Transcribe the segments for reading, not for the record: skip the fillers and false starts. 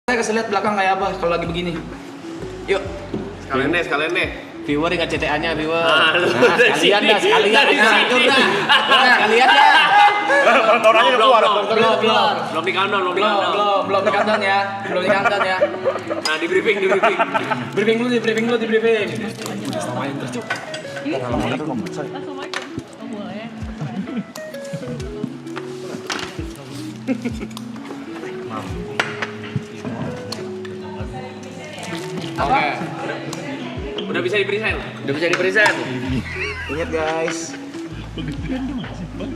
Saya kasih lihat belakang kayak apa kalau lagi begini. Yuk. Sekalian deh. Viewer ingat CTA-nya, viewer. Sekalian dah. Sekalian dah. Orangnya keluar. Belum di countdown. Belum di kantor ya. Nah, di briefing. Briefing dulu. Assalamualaikum. Oh, boleh. Oke. Udah bisa di-present. Ingat guys.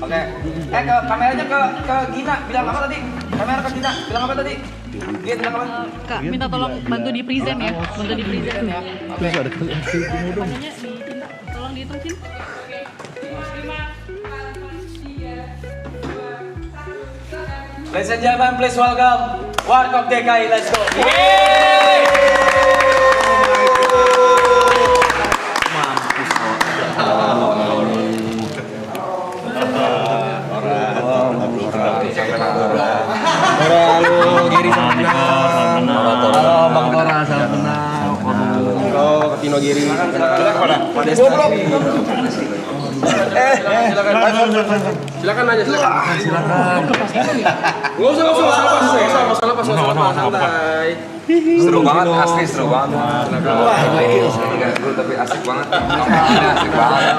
Oke. Ke kameranya ke Gina bilang apa tadi? Kamera ke Gina bilang apa tadi? Dia bilang apa? Kak, minta tolong bantu di present ya. Bantu di present ya. Oke. Namanya ditindak. Tolong dihitung, Cin. Ladies and gentlemen, please welcome Warkop DKI. Let's go. Silakan aja. Nggak usah santai. Seru banget, asli seru banget. Tapi asik banget. Asik banget.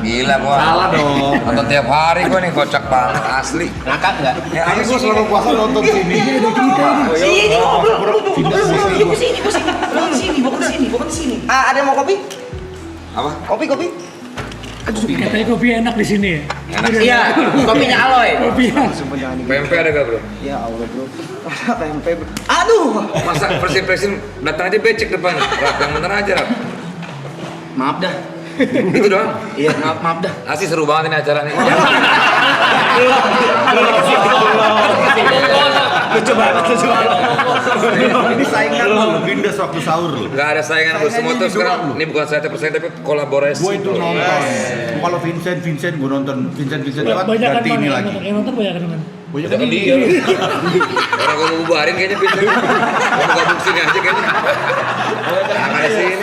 Gila gua. Salah dong. Nonton tiap hari gua nih, kocak banget asli. Ngakak nggak? Ya ayo gua selalu puasa nonton sini. Sini bukan sini. Ah, ada yang mau kopi? Apa? Kopi. Katanya kopi enak di sini ya. Enak. Iya, kopinya Aloy. PMP ada gak bro? Ya Allah bro. PMP bro. Aduh. Masa presiden datang aja becek depan. Rak, yang bener aja Rak. Maaf dah. Itu doang. Iya, maaf dah. Asli seru banget ini acara nih. Lucu banget. Ini saingan lo. Bindas waktu sahur lo. Gak ada saingan bro, semua tuh sekarang. Ini bukan saya persen tapi kolaborasi. Gue itu nonton. Kalau Vincent gue nonton. Vincent lewat Banyak kan ganti ini lagi. yang nonton banyak kan. Banyak Jangan dia. Orang gua mau bubarin kayaknya bisa. Gua gabung sini aja kayaknya. Jangan di sini.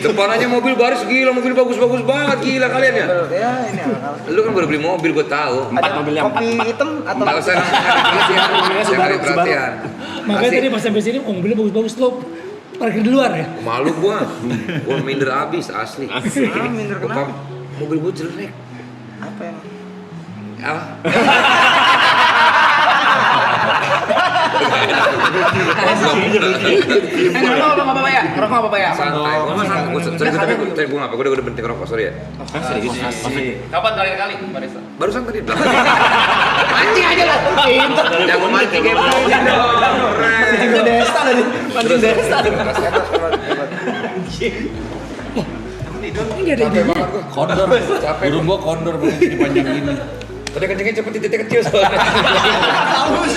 Depan aja mobil baris gila, mobil bagus-bagus banget gila kalian ya. Ya ini akal. Lu kan baru beli mobil gua tahu. Kopi hitam atau Enggak usah cari perhatian. Makanya tadi pas sampai sini mobilnya bagus-bagus lo parkir di luar ya. Malu gua. Gua minder abis asli. minder Gua kenapa? mobil gua jelek. Apa yang? Ah. Ngerokok apa ya? Santai. Gua mah santai. Sorry tapi gua ngapa? Gua udah berhenti ngerokok, sorry ya. Kapan terakhir kali, Barista? Barusan tadi bilang. Mancing aja lah. Yang mau mancing kayak Mancing desa tadi. Mancing desa. Ini nggak ada ide. Kondor. Capek. Burung gua kondor begini panjang gini. Tadi kencengnya cepet titiknya kecil soalnya.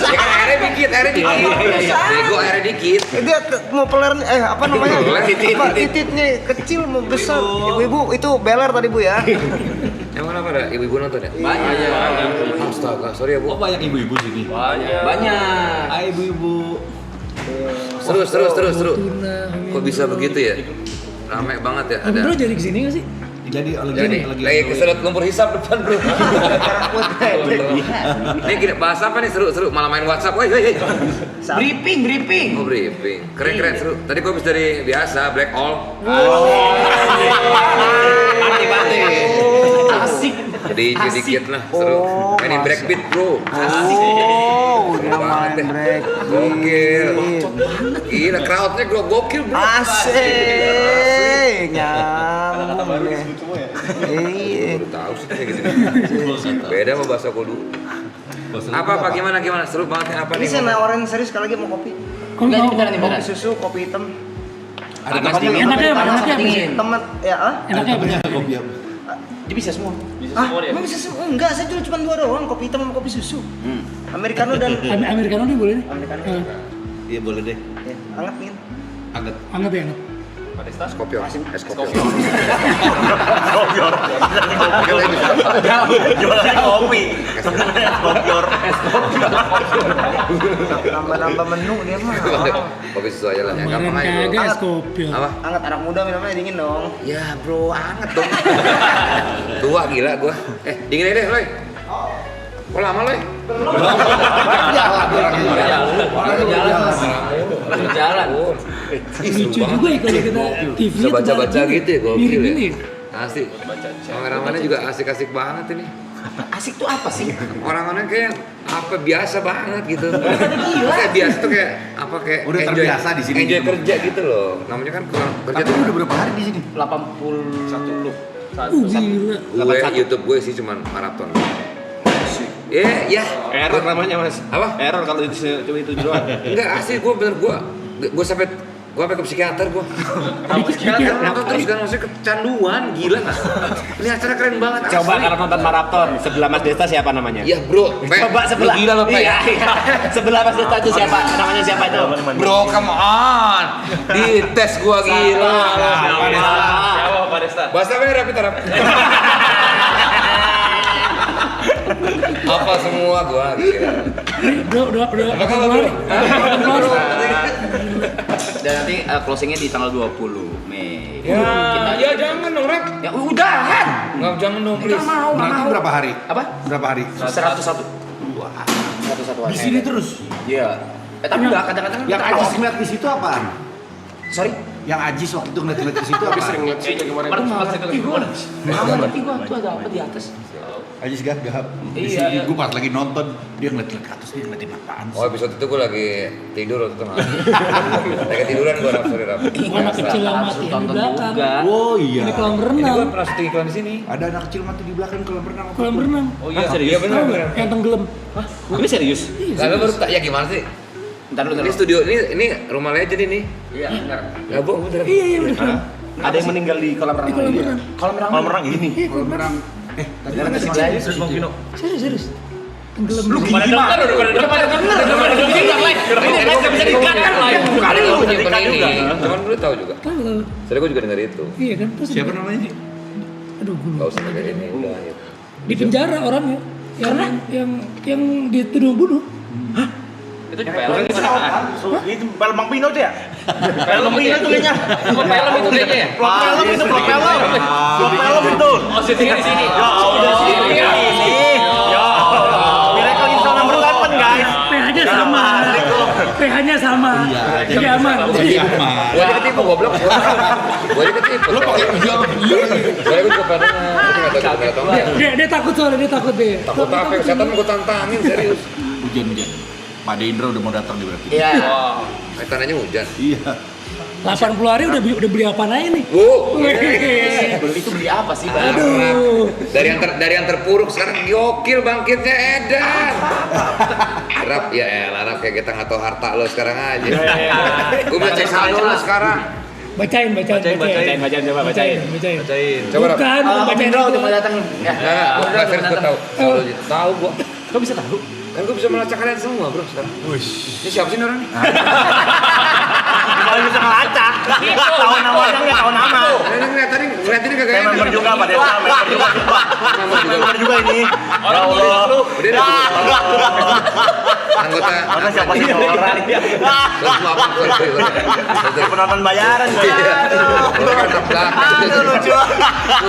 Ya kan airnya dikit. Bego airnya dikit. Dia mau peler apa namanya? Apa, tititnya kecil mau besar. Ibu-ibu itu beler tadi Bu ya. Yang mana pada ibu-ibu nonton ya? Banyak. Astaga, sorry ya Bu. banyak ibu-ibu sini. Banyak. Hai ibu-ibu. Seru. Kok bisa begitu ya? Rame banget ya. Bro Ada. jadi kesini nggak sih? Jadi Lagi kesedot lumpur hisap depan bro. Ini gini, bahas apa nih seru, malah main WhatsApp, woi. Briefing. Oh briefing, keren seru. Tadi gua habis dari biasa black all. Party. Asik. Dikit lah, seru. Mainin breakbeat bro. Oh, Seru udah banget main deh. break. Gokil. Gila, crowdnya gokil bro. Asik. Nyambung ya. Iya. Baru tahu sih kayak gitu. Beda sama bahasa kudu. Apa gimana seru banget nih apa Ini nih? saya nawarin serius sekali lagi mau kopi. Kopi susu, kopi hitam. Enaknya apa? Teman ya Enaknya apa? Kopi apa? Dia bisa semua. Emang bisa semua? Enggak, saya cuma dua doang, kopi hitam sama kopi susu. Americano dan Americano nih boleh nih. Americano. Eh, Iya boleh deh. Ya, anget nih. Anget. Anget ya anget. Skopior. Skopior. Jualan kopi. Nambah menu dia mah. Kopi susu aja lah ya. Kemarin Gampang aja bro. kagak es kopi. Apa? Anget anak muda minumnya dingin dong. Ya bro, anget dong. Tua gila gua. Dingin aja deh, Loy. Kok lama, Loy? Jalan. Lucu juga ya kalau kita TV Bisa baca-baca gitu ya, gokil ya. ini. Asik. Kameramannya juga asik-asik banget ini. Asik tuh apa sih? Orang-orang kayak apa biasa banget gitu. Kayak biasa tuh kayak apa kayak Udah enjoy, terbiasa di sini enjoy gitu. kerja gitu loh. Namanya kan kerja tuh udah berapa hari di sini? 81 lu. Gila. YouTube gue sih cuman maraton. Ya. Error namanya, Mas. Apa? Error kalau itu doang. Enggak asli gue bener gue sampai ke psikiater gue. Nonton terus kan maksudnya kecanduan gila nggak? Ini acara keren banget. Coba asli. kalau nonton maraton sebelah Mas Desta siapa namanya? Ya bro, Coba sebelah. Gila lo Pe. Iya. Sebelah Mas Desta itu siapa? Namanya siapa itu? Bro, come on. Di tes gua gila. Siapa Pak Desta? Bahasa merah kita rap. Apa semua gua gila. Udah. Apa kabar bro? Dan nanti closingnya di tanggal 20 Mei. Ya jangan dong rap. Ya udahan. Nggak jangan dong please. Berarti berapa hari? Apa? Berapa hari? 101. 101 hari. Di sini terus. Iya. Tapi enggak kadang-kadang Yang kita Ajis off. ngeliat di situ apaan? Sorry. Yang Ajis waktu itu ngeliat di situ apaan? Sering ngeliat sih kemarin. Ngerti gua tuh ada apa di atas. Ajis gagap. Iya. Gue pas lagi nonton, dia ngeliat ke atas, dia ngeliatin apaan sih? Oh episode itu gua lagi tidur waktu itu. Lagi ketiduran gua rap sorry rap. Anak kecil yang mati di Tonton belakang. juga. Oh iya. Di kolam Ini renang. gua pernah syuting iklan di sini. Ada anak kecil mati di belakang kolam renang. Kolam renang. Oh iya, Iya benar benar. Yang tenggelam. Ini serius? Lalu baru tak ya gimana sih? Bentar dulu. Ini studio ini rumah legend ini. Iya, benar. Ya bohong bener. Iya bener. Ada yang meninggal di kolam renang. Di kolam renang. Kolam renang ini. Iya kolam renang. Serius Bang Vino. Serius. Tenggelam. Lu pada denger, udah pada denger. Udah bisa dikat kan live. Kali lu nyimpen ini. Cuman lu tahu juga. Tahu. Soalnya gue juga denger itu. Iya kan? Terus Siapa namanya? aduh gue Gak usah kayak ini udah. Ya. di penjara orangnya. Yang dituduh bunuh. Itu di film. Itu film Bang Pino tuh ya? Film itu kayaknya. Film itu kayaknya ya. Film itu film itu. Oh, syutingnya di sini. Ya udah sih ini. Ya Allah. Miracle in Cell number 8 guys. pH-nya sama. pH-nya sama. Jadi aman. Gua aja ketipu goblok. Gua aja ketipu. Lu pakai hijau. Soalnya gua juga pernah tapi enggak tahu benar atau enggak. Dia takut soalnya dia takut deh. Takut apa? Setan gua tantangin serius. Hujan. Pak Indra udah mau datang nih berarti. Iya. Tanahnya hujan. Iya. 80 hari udah beli apa aja nih? Bu. Beli itu beli apa sih, Bang? Aduh. Dari yang terpuruk sekarang gokil bangkitnya edan. Rap ya elah Rap kayak kita nggak tahu harta lo sekarang aja. Gue mau cek saldo lo sekarang. Bacain coba bacain. Coba Rap. Bukan, bacain Indro itu. cuma datang. Ya. Nah, gue serius gue tahu. Tahu gue. Kok bisa tahu? Kan gue bisa melacak kalian semua bro sekarang. Ini siapa sih ini orang nih? Kalau bisa ngelacak. Tahu namanya enggak tahu nama. Ngeliat ini kagak enak. Member juga Pak Desa, member juga. Member juga ini. Ya Allah. Udah deh. Anggota. Mana siapa sih orang? Terus mau apa? Penonton bayaran gue. Aduh Lucu.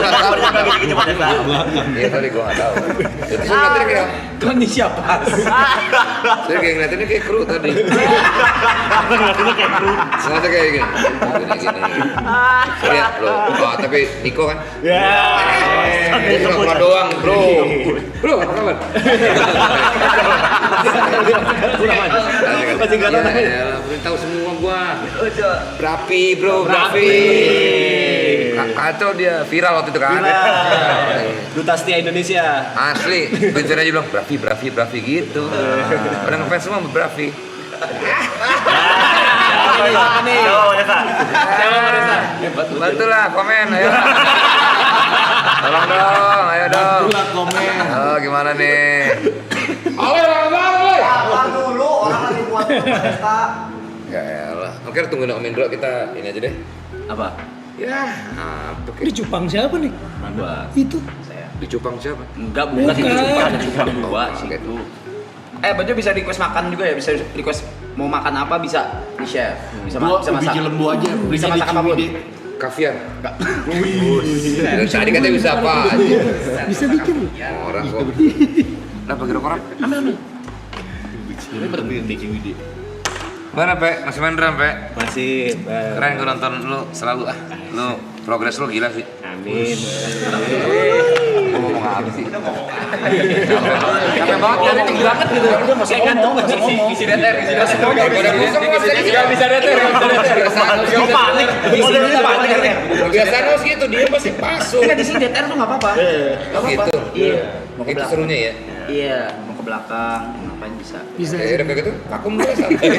Member juga gitu Pak Desa. Iya tadi gue nggak tahu. Jadi saya ngeliatin kayak, Kan ini siapa? saya kayak ngeliatinnya kayak kru tadi. Ngeliatinnya kayak kru. Sengaja kayak gini. Gini. Lihat bro. Oh tapi Niko kan? Ya. Dia cuma keluar doang bro. Bro apa kabar? Masih nggak tahu. Ya, tahu semua gua. Berapi bro, berapi. Kacau dia viral waktu itu kan. Duta Setia Indonesia. Asli, Vincent aja bilang Brafi gitu. Pada ngefans semua sama Brafi. Bantu lah komen, ayo. Tolong dong, ayo dong. Komen. Oh, gimana nih? Ayo, Sabar dulu, orang lagi buat pesta. Ya elah. Oke, tungguin Om Indro kita ini aja deh. Apa? Ya, apa Ini cupang siapa nih? Gua. Itu. di cupang siapa? Enggak, bukan itu Bukan. cupang, ada cupang dua sih Oke. itu. Bejo bisa request makan juga ya, bisa request mau makan apa bisa di chef. Bisa Gua bisa ubi masak. lembu aja, Bisa belinya di masak apapun. Ciwidey. Kaviar. Dari tadi katanya bisa apa aja. Bisa bikin loh. Orang kok. Kenapa kira orang? Mana Pe? Masih main drum Pe? Masih. Keren gue nonton lu selalu Lu progres lu gila sih. Amin. Gua ngomong apa sih? Capek banget ya, tinggi banget gitu. Kayak ngantuk isi DTR, isi DTR. Udah pusing gua Gak bisa DTR, gak bisa DTR. Panik, isinya panik. Biasanya harus gitu, dia pasti pasung. Enggak di sini DTR tuh enggak apa-apa. Enggak apa-apa. Gitu. Iya. Mau ke Itu belakang. serunya ya. Iya, mau ke belakang, ngapain bisa. Bisa. Ya udah kayak gitu, vakum dulu santai.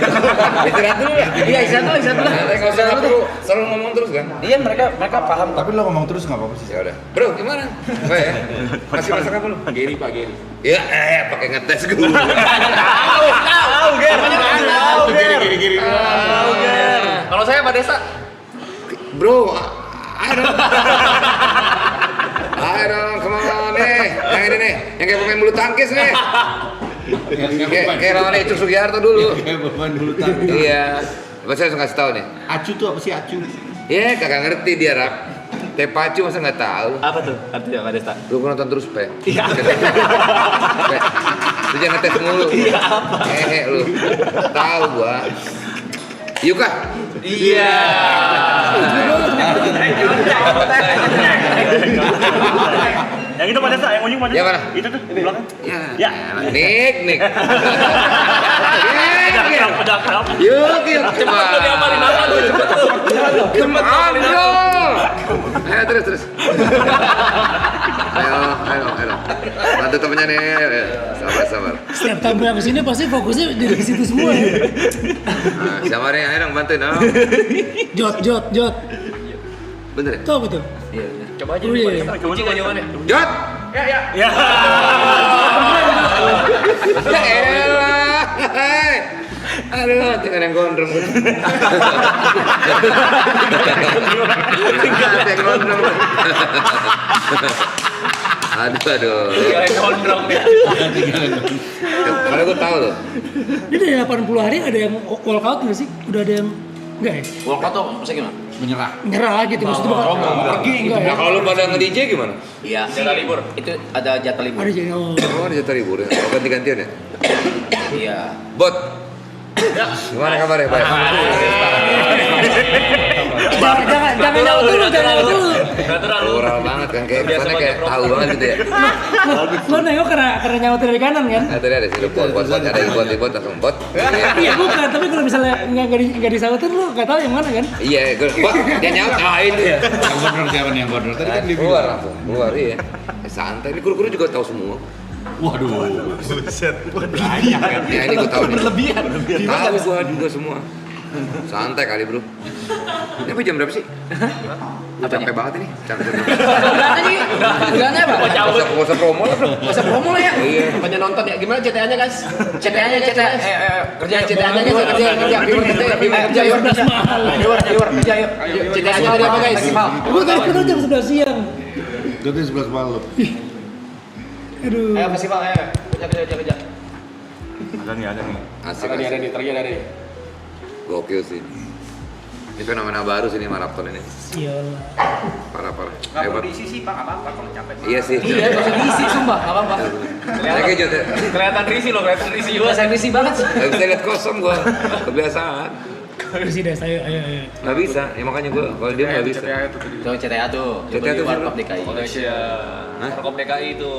Istirahat dulu lah. Iya, istirahat dulu. Santai, nggak usah perlu selalu ngomong terus kan. Iya, mereka paham kok. Tapi lo ngomong terus nggak apa-apa sih. Ya udah. Bro, gimana? Apa ya? Masih masak apa lu? Geri Pak Geri. Ya, pakai ngetes gue. Tahu, Ger. Tahu, Ger. Gini-gini. Kalau saya Pak Desa, Bro, I don't, come on nih. Yang ini nih, yang kayak pemain bulu tangkis nih. Kayak lawan Icuk Sugiharto dulu. Kayak pemain dulu tadi. Iya. Apa saya harus kasih tahu nih? Acu tuh apa sih acu? Ya, kagak ngerti dia rap. Tepacu masa nggak tahu. Apa tuh? Artinya Pak Desta? Lu gua nonton terus, Pe. Iya. Pe. Lu jangan ngetes mulu. Iya, apa? Lu. Tahu gua. Yuk kah? iya. Yang itu Pak Desa, yang ujung Pak Desa. Ya, mana? Itu tuh, di belakang. Ya. Nik. Nik. Udah kerap. Yuk. Coba. Come on, bro. Ayo terus. Ayo. Bantu temennya nih. Ayo. Sabar. Setiap tamu yang kesini pasti fokusnya di situ semua ya. Nah, siapa nih? Ayo dong bantuin dong. Jot. Bener ya? Tahu betul. Coba aja Oh, iya. kunci enggak jawabannya? Jot. Ya. Ya elah. Aduh, tinggal yang gondrong. Tinggal yang gondrong. Aduh. Kayak gondrong dia. Karena gue tahu loh. Ini dari 80 hari ada yang walkout nggak sih? Udah ada yang enggak ya? Walkout tuh maksudnya gimana? Menyerah. Nyerah gitu maksudnya bukan. Pergi gitu. Enggak ya? Nah kalau lu pada nge-DJ gimana? Iya. Jatah libur. Itu ada jatah libur. Ada jadi oh. Oh, ada jatah libur ya? Oh, ganti-gantian ya? Iya. Bot. Gimana kabarnya, Pak? Jangan jauh dulu. Plural banget kan, kayak kesannya kayak tahu banget gitu ya. Lo nengok karena nyautin dari kanan kan? Nah, tadi ada sih, bot, ada bot, langsung bot. Iya bukan, tapi kalau misalnya nggak disautin lo nggak tahu yang mana kan? Iya, gue, bot, dia nyaut, itu ya. Yang gondrong siapa nih yang gondrong? Tadi kan dia Keluar bilang. langsung, keluar, iya. Santai, ini kru-kru juga tahu semua. Waduh. Banyak kan. Ya ini gue tahu nih. Berlebihan. Tahu gue juga semua. Santai kali bro. Ini apa jam berapa sih? Gue capek banget ini. Capek. Bulannya apa? Gak usah promo lah bro. Masa promo lah ya? Iya. Banyak nonton ya. Gimana CTA-nya guys? CTA-nya. Kerja CTA-nya kerja. Kerja yuk. Kerja yuk. CTA-nya tadi apa guys? Gue tadi kenal jam 11 siang. Jadi 11 malam. Aduh. Ayo festival ayo. Kerja. Ada nih. Asik. Ada nih, terjadi ada nih. Gokil sih. Ini fenomena baru sih ini maraton ini. Iyalah. Parah. Enggak perlu Hebat. diisi sih, Pak. Enggak apa-apa kalau capek. Iya sih. Iya, enggak usah diisi sumpah, enggak apa-apa. Kayak gitu. Kelihatan risi loh, kelihatan risi juga. Saya risi banget sih. Gak bisa lihat kosong gua. Kebiasaan. Bersih deh, ayo. Gak bisa. Ya makanya gua kalau dia gak bisa. Tuh CTA tuh. CTA tuh Warkop siapa? DKI. Hah? Warkop DKI itu.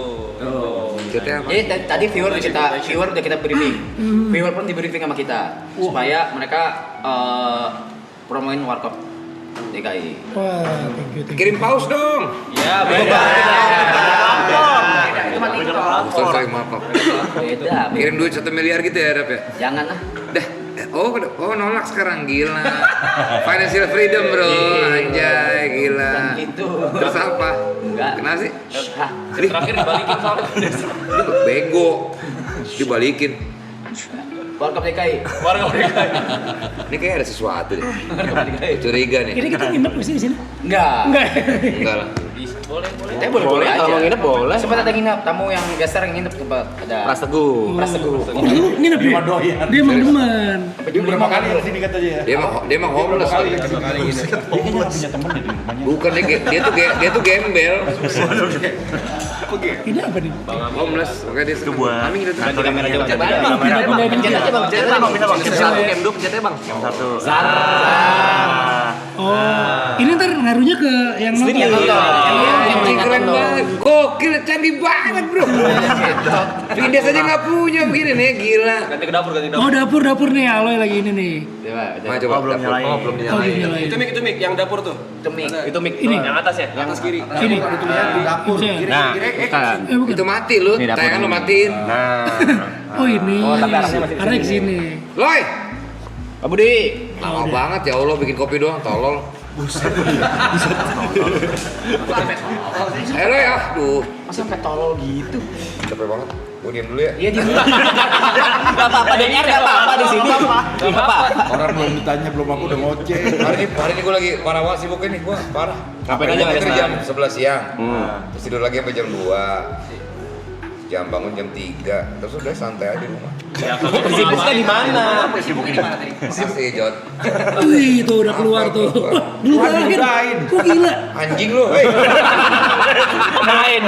CTA apa? Jadi tadi viewer udah kita briefing. Viewer pun di briefing sama kita supaya mereka promoin Warkop DKI. Wah, thank you. Kirim paus dong. Ya, beda. Itu mah TikTok. Sorry maaf. Beda. Kirim duit 1 miliar gitu ya Rap ya? Jangan lah. Dah. Oh nolak sekarang gila. Financial freedom bro, anjay gila. Bukan gitu. Terus apa? Enggak. Kenapa sih? Hah? Terakhir dibalikin soalnya. Dia bego. Dibalikin. Warkop DKI. Ini kayak ada sesuatu deh. Curiga nih. Ini kita nginep nggak sih di sini? Enggak. Enggak lah. Kita boleh aja. Kalau nginep boleh. Sempat ada nginep, tamu yang geser nginep tempat ada. Pras Teguh. Oh, dulu nginep ya? Dia emang demen. Dia berapa kali kesini katanya ya? Dia mah homeless. Dia punya temen di rumahnya. Bukan dia tuh gembel. Ini apa nih? Homeless. Makanya dia suka buat. Kami gitu. Ganti kamera aja bang. Pencet aja bang. Pencet aja bang. Pencet aja bang. Bisa bang. Pencet satu cam 2 pencet aja bang. Satu. Oh, ini ntar ngaruhnya ke yang nonton. Yang nonton. Anjing keren banget. Gokil, canggih banget bro. Vindes aja nggak punya begini nih, gila. Ganti ke dapur, ganti ke Oh, dapur. dapur nih Aloy lagi ini nih. Nah, coba belum dapur. nyalain. Belum Oh, nyalain. nyalain. Itu mic yang dapur tuh. Itu mic. Ini. Yang atas ya? Yang atas kiri. Ini. Dapur. Ini. Nah, Eh, bukan. Itu mati lu, tayangan lu matiin. Oh, ini. Oh, tapi arahnya masih Arahnya ke sini. Loy, Pak Budi. lama banget ya Allah bikin kopi doang, tolol. Ayo Loy, aduh. Masa sampai tolol gitu? Capek banget. Gue diem dulu ya. Iya di dulu. Enggak apa-apa dengar enggak apa-apa di sini. Enggak apa. Orang belum ditanya, belum aku udah ngoceh. Hari ini gue lagi parah banget sibuk ini, gue parah. Ngapain aja nggak ada jam 11 siang. Terus tidur lagi sampai jam 2. Jam bangun jam 3. Terus udah santai aja di rumah. Sibuknya di mana? Makasih Jod. Wih, itu udah keluar tuh. Wah, Dudain. Kok gila? Anjing lu, hei. Pemain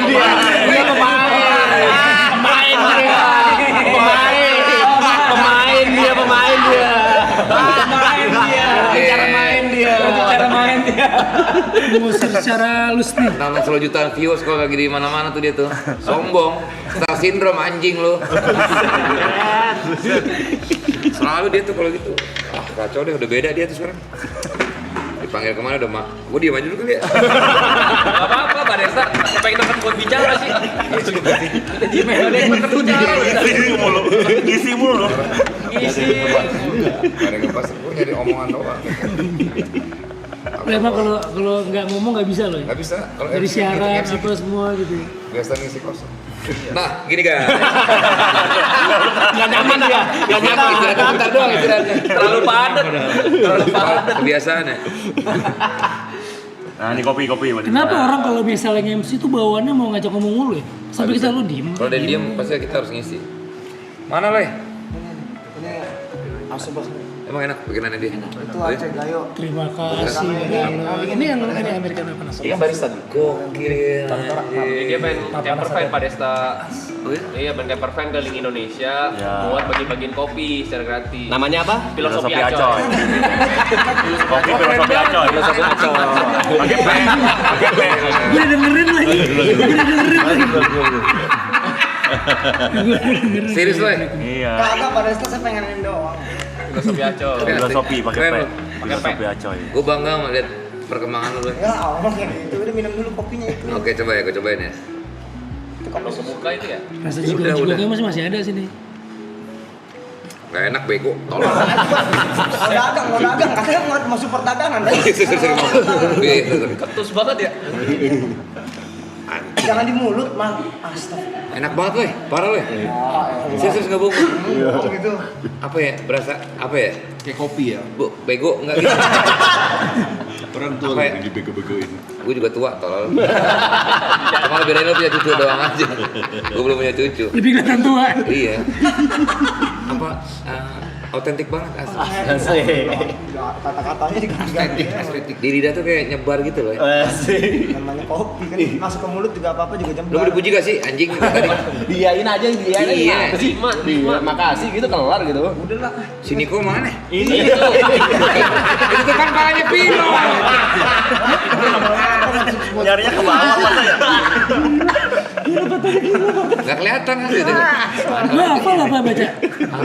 dia. Dia pemain Cara main dia. Ngusir secara halus nih. Nonton 10 jutaan viewers kalau lagi di mana-mana tuh dia tuh. Sombong. Star syndrome anjing lu. Selalu dia tuh kalau gitu. Ah, kacau deh, udah beda dia tuh sekarang. Dipanggil kemana udah mak. Gue diem aja dulu kali ya. Gak apa-apa, Pak Desta. Siapa yang tempat buat bicara sih? Diem aja deh. Isi mulu. Isi. Gak ada ngepas, gue nyari omongan doang. Emang kalau nggak ngomong nggak bisa loh. Gak bisa. Kalau Dari MC siaran gitu, apa semua gitu. biasa ngisi kosong. Nah, gini guys. Enggak nyaman dia. Enggak nyaman. Istirahatnya bentar doang istirahatnya. Terlalu padat. Kebiasaan ya. Nah, ini kopi. Kenapa orang kalau misalnya MC tuh bawaannya mau ngajak ngomong mulu ya? Sampai kita lu diem. Kalau dia diem pasti kita harus ngisi. Mana Le? Ini asal bos. Emang enak bikinannya dia? Itu Aceh Gayo. Terima kasih. Ini yang American Open Iya barista. Gokil. Dia pengen campervan Pak Desta. Iya, pengen campervan keliling Indonesia buat bagi-bagiin kopi secara gratis. Namanya apa? Filosofi Acoy. Kopi filosofi Acoy. Filosofi Acoy. Pakai P. Gue dengerin lagi. Serius Le? Iya. Kagak pada itu saya pengenin doang. Filosofi Acoy. Filosofi pakai P. Keren. Filosofi Acoy. Gue bangga melihat perkembangan lu Le. Ya Allah kayak gitu. Udah minum dulu kopinya itu. Oke coba ya, gue cobain ya. Kalau kebuka itu ya. Rasa juga masih ada sini. Gak enak bego, tolong. Mau dagang. Katanya mau masuk perdagangan. Ketus banget ya. Jangan di mulut, Mang. Astaga. Enak banget Le, parah Le. Serius gak bohong. Oh gitu. Apa ya, berasa apa ya? Kayak kopi ya. Bu, bego enggak gitu. Orang tua Apa ya? lagi dibego-begoin. Gue juga tua, tolol. Cuma lebih lo punya cucu doang aja. Gue belum punya cucu. Lebih kelihatan tua. Iya. Apa? Autentik banget asli. Kata-katanya diganti-ganti. Estetik. Di lidah tuh kayak nyebar gitu loh. Namanya kopi kan masuk ke mulut juga apa-apa juga Lo jembar. mau dipuji gak sih anjing tadi? Diain aja. Iya. Makasih gitu kelar gitu. Udah lah. Si Niko mana? Ini Itu tuh kan palanya Pino. Nyarinya ke bawah masa ya? Gak kelihatan kan gitu. Lo apa baca?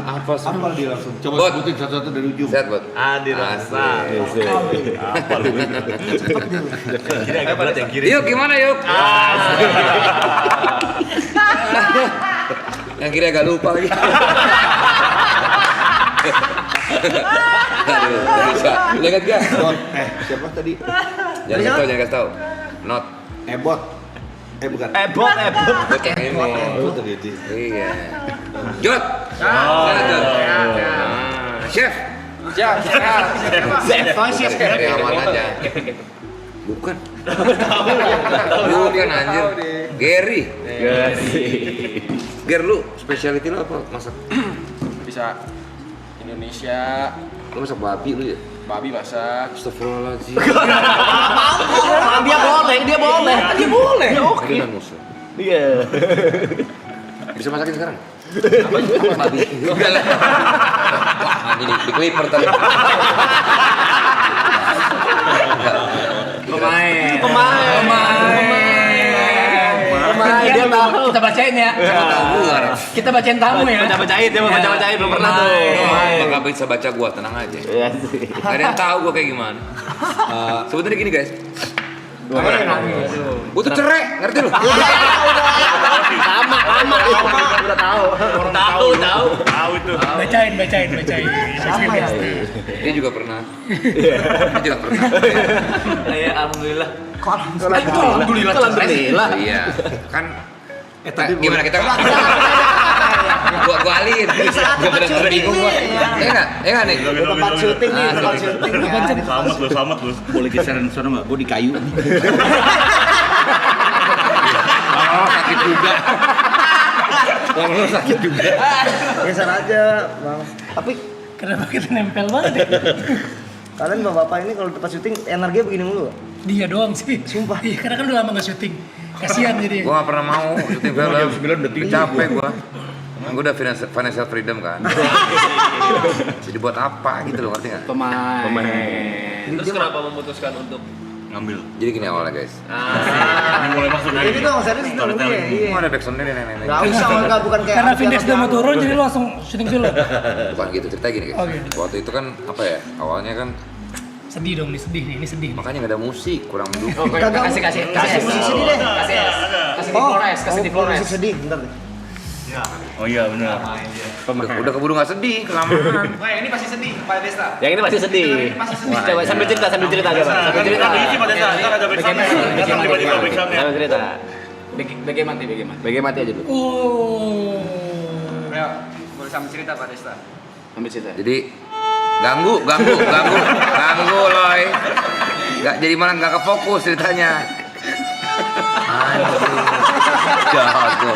Apa sih? Apa dia langsung? Coba Bot. sebutin satu-satu dari ujung. Sehat buat. Adi rasa. Apa lu? Kiri agak berat yang kiri. Yuk gimana yuk? Yang kiri agak lupa lagi. Aduh, gak bisa. Lihat gak? Siapa tadi? Jangan kasih tau. Not. Ebot. Bukan. Bot. Ini. Oh, terjadi. Iya. Jod. Sana, Jod. Chef. Dari aman aja. Bukan. Bukan anjir. Gary. Ger, lu spesiality lu apa masak? Bisa Indonesia, Lu masak babi lu ya? babi masak. Astagfirullahaladzim. Dia boleh. Tadi kan musuh. Iya. Bisa masakin sekarang? Apa babi? Enggak lah. Wah, ini di clipper tadi. Pemain. Dia tahu. Kita bacain ya. Kita bacain tamu ya. Baca-bacain dia mau baca-bacain belum pernah tuh. Bakal bisa baca gua, tenang aja. Gak ada yang tahu gua kayak gimana. Sebenarnya gini guys. Gua tuh cerai, ngerti lu? Lama. Udah tahu. Tahu itu. Bacain. Dia juga pernah. Dia juga pernah. Ya alhamdulillah. Alhamdulillah. Iya. Kan gimana kita gua alin. Gua bener-bener bingung gua. Iya enggak nih? Tempat syuting nih, tempat syuting ya. Selamat lu. Boleh geseran sono enggak? Gua di kayu. Lama-lama sakit juga. Geser aja, Bang. Tapi Kenapa kita nempel banget ya? kalian bapak-bapak ini kalau tempat syuting energinya begini mulu. Dia doang sih. Sumpah. Iya, karena kan udah lama nggak syuting. Kasihan jadi. Gua gak pernah mau syuting film. Jam 9 udah tinggi. Capek gua. Gua udah financial freedom kan. Jadi buat apa gitu loh, ngerti gak? Pemain. Terus kenapa memutuskan untuk Ngambil. Jadi gini awalnya guys. Ini mulai masuk Ini lagi. dong serius dong nih. Iya. Mau ada backsoundnya nenek-nenek. Enggak usah, enggak bukan kayak Karena Alfian Vindex udah mau Alfian. turun jadi lu langsung syuting film. Bukan gitu, cerita gini guys. Oke. Waktu itu kan apa ya, awalnya kan Sedih dong nih, sedih nih, ini sedih nih. makanya gak ada musik, kurang mendukung. Kasih. Musik sedih deh. Kasih di Flores, kasih di Flores. Musik sedih, bentar deh. Oh iya benar. Udah keburu gak sedih, kelamaan. yang ini pasti sedih, Pak Desta. Yang ini pasti sedih. Coba sambil cerita aja, Pak. Sambil cerita. Sambil cerita. BG mati aja dulu. Oh. Ayo, boleh sambil cerita Pak Desta. Ambil cerita. Jadi ganggu loy. Gak jadi malah gak kefokus ceritanya. Anjir. Jago.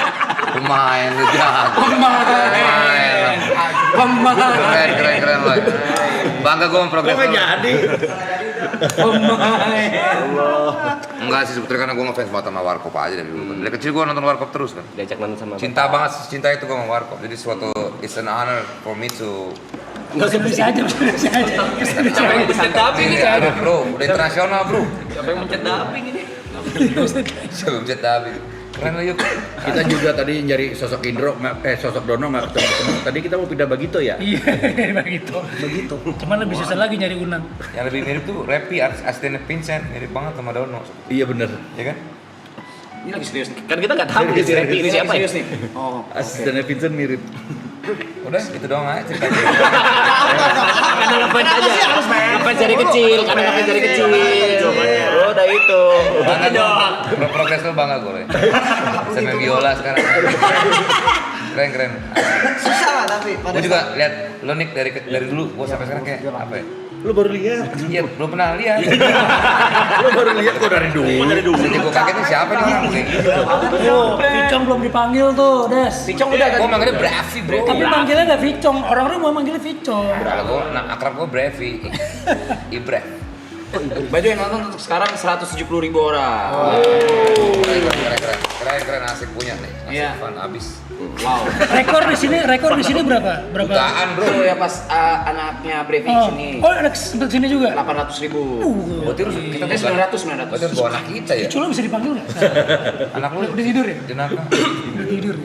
Pemain lu jago. Pemain. Keren loy. Bangga gue sama progres. Kok jadi? Enggak sih sebetulnya karena gue ngefans banget sama Warkop aja dari dulu kan. Dari kecil gue nonton Warkop terus kan. Diajak nonton sama Cinta banget, cinta itu gue sama Warkop. Jadi suatu it's an honor for me to Bisa aja. Siapa yang mencet dubbing ini? Aduh, bro, udah internasional bro. Siapa yang mencet dubbing ini? Sebelum jet tapi keren lah yuk. Kita juga tadi nyari sosok sosok Dono nggak ketemu. Tadi kita mau pindah Bagito ya. Iya, begitu. Cuman lebih susah lagi nyari Unang. Yang lebih mirip tuh Repi, asistennya Vincent, mirip banget sama Dono. Iya benar. Ya kan? Ini lagi serius nih. Kan kita nggak tahu si Repi ini siapa ya. Serius nih. Oh. Asistennya Vincent mirip. Udah gitu doang aja ceritanya. Karena ngefans aja. Ngefans dari kecil, karena ngefans dari kecil. Oh, udah itu. Bangga dong. Progres lu bangga gue. Bisa main biola sekarang. Keren. Susah lah tapi pada Gue juga lihat lo Nick dari dulu, gue sampai sekarang kayak apa ya? Lu baru lihat. Iya, belum pernah lihat. Lu baru lihat kok dari dulu. Jadi gue kaget nih siapa nih orang kayak gitu. Oh, Vicong belum dipanggil tuh, Des. Vicong udah Gue manggilnya Bravi bro. Tapi manggilnya nggak Vicong, orang-orang mau manggilnya Vicong. Kalau gue, akrab gue Bravi. Ibrah. By the way, nonton untuk sekarang 170.000 orang. Keren asik punya nih. Asik Iya. fun abis. Wow. Rekor di sini berapa? Jutaan bro. Itu ya pas anaknya Brevi Oh, sini. ada sempet sini juga. 800.000. Berarti lu kita Kita 900. Berarti bawa anak kita ya. Cula bisa dipanggil nggak? Anak lu Udah tidur ya? jenaka. Udah tidur.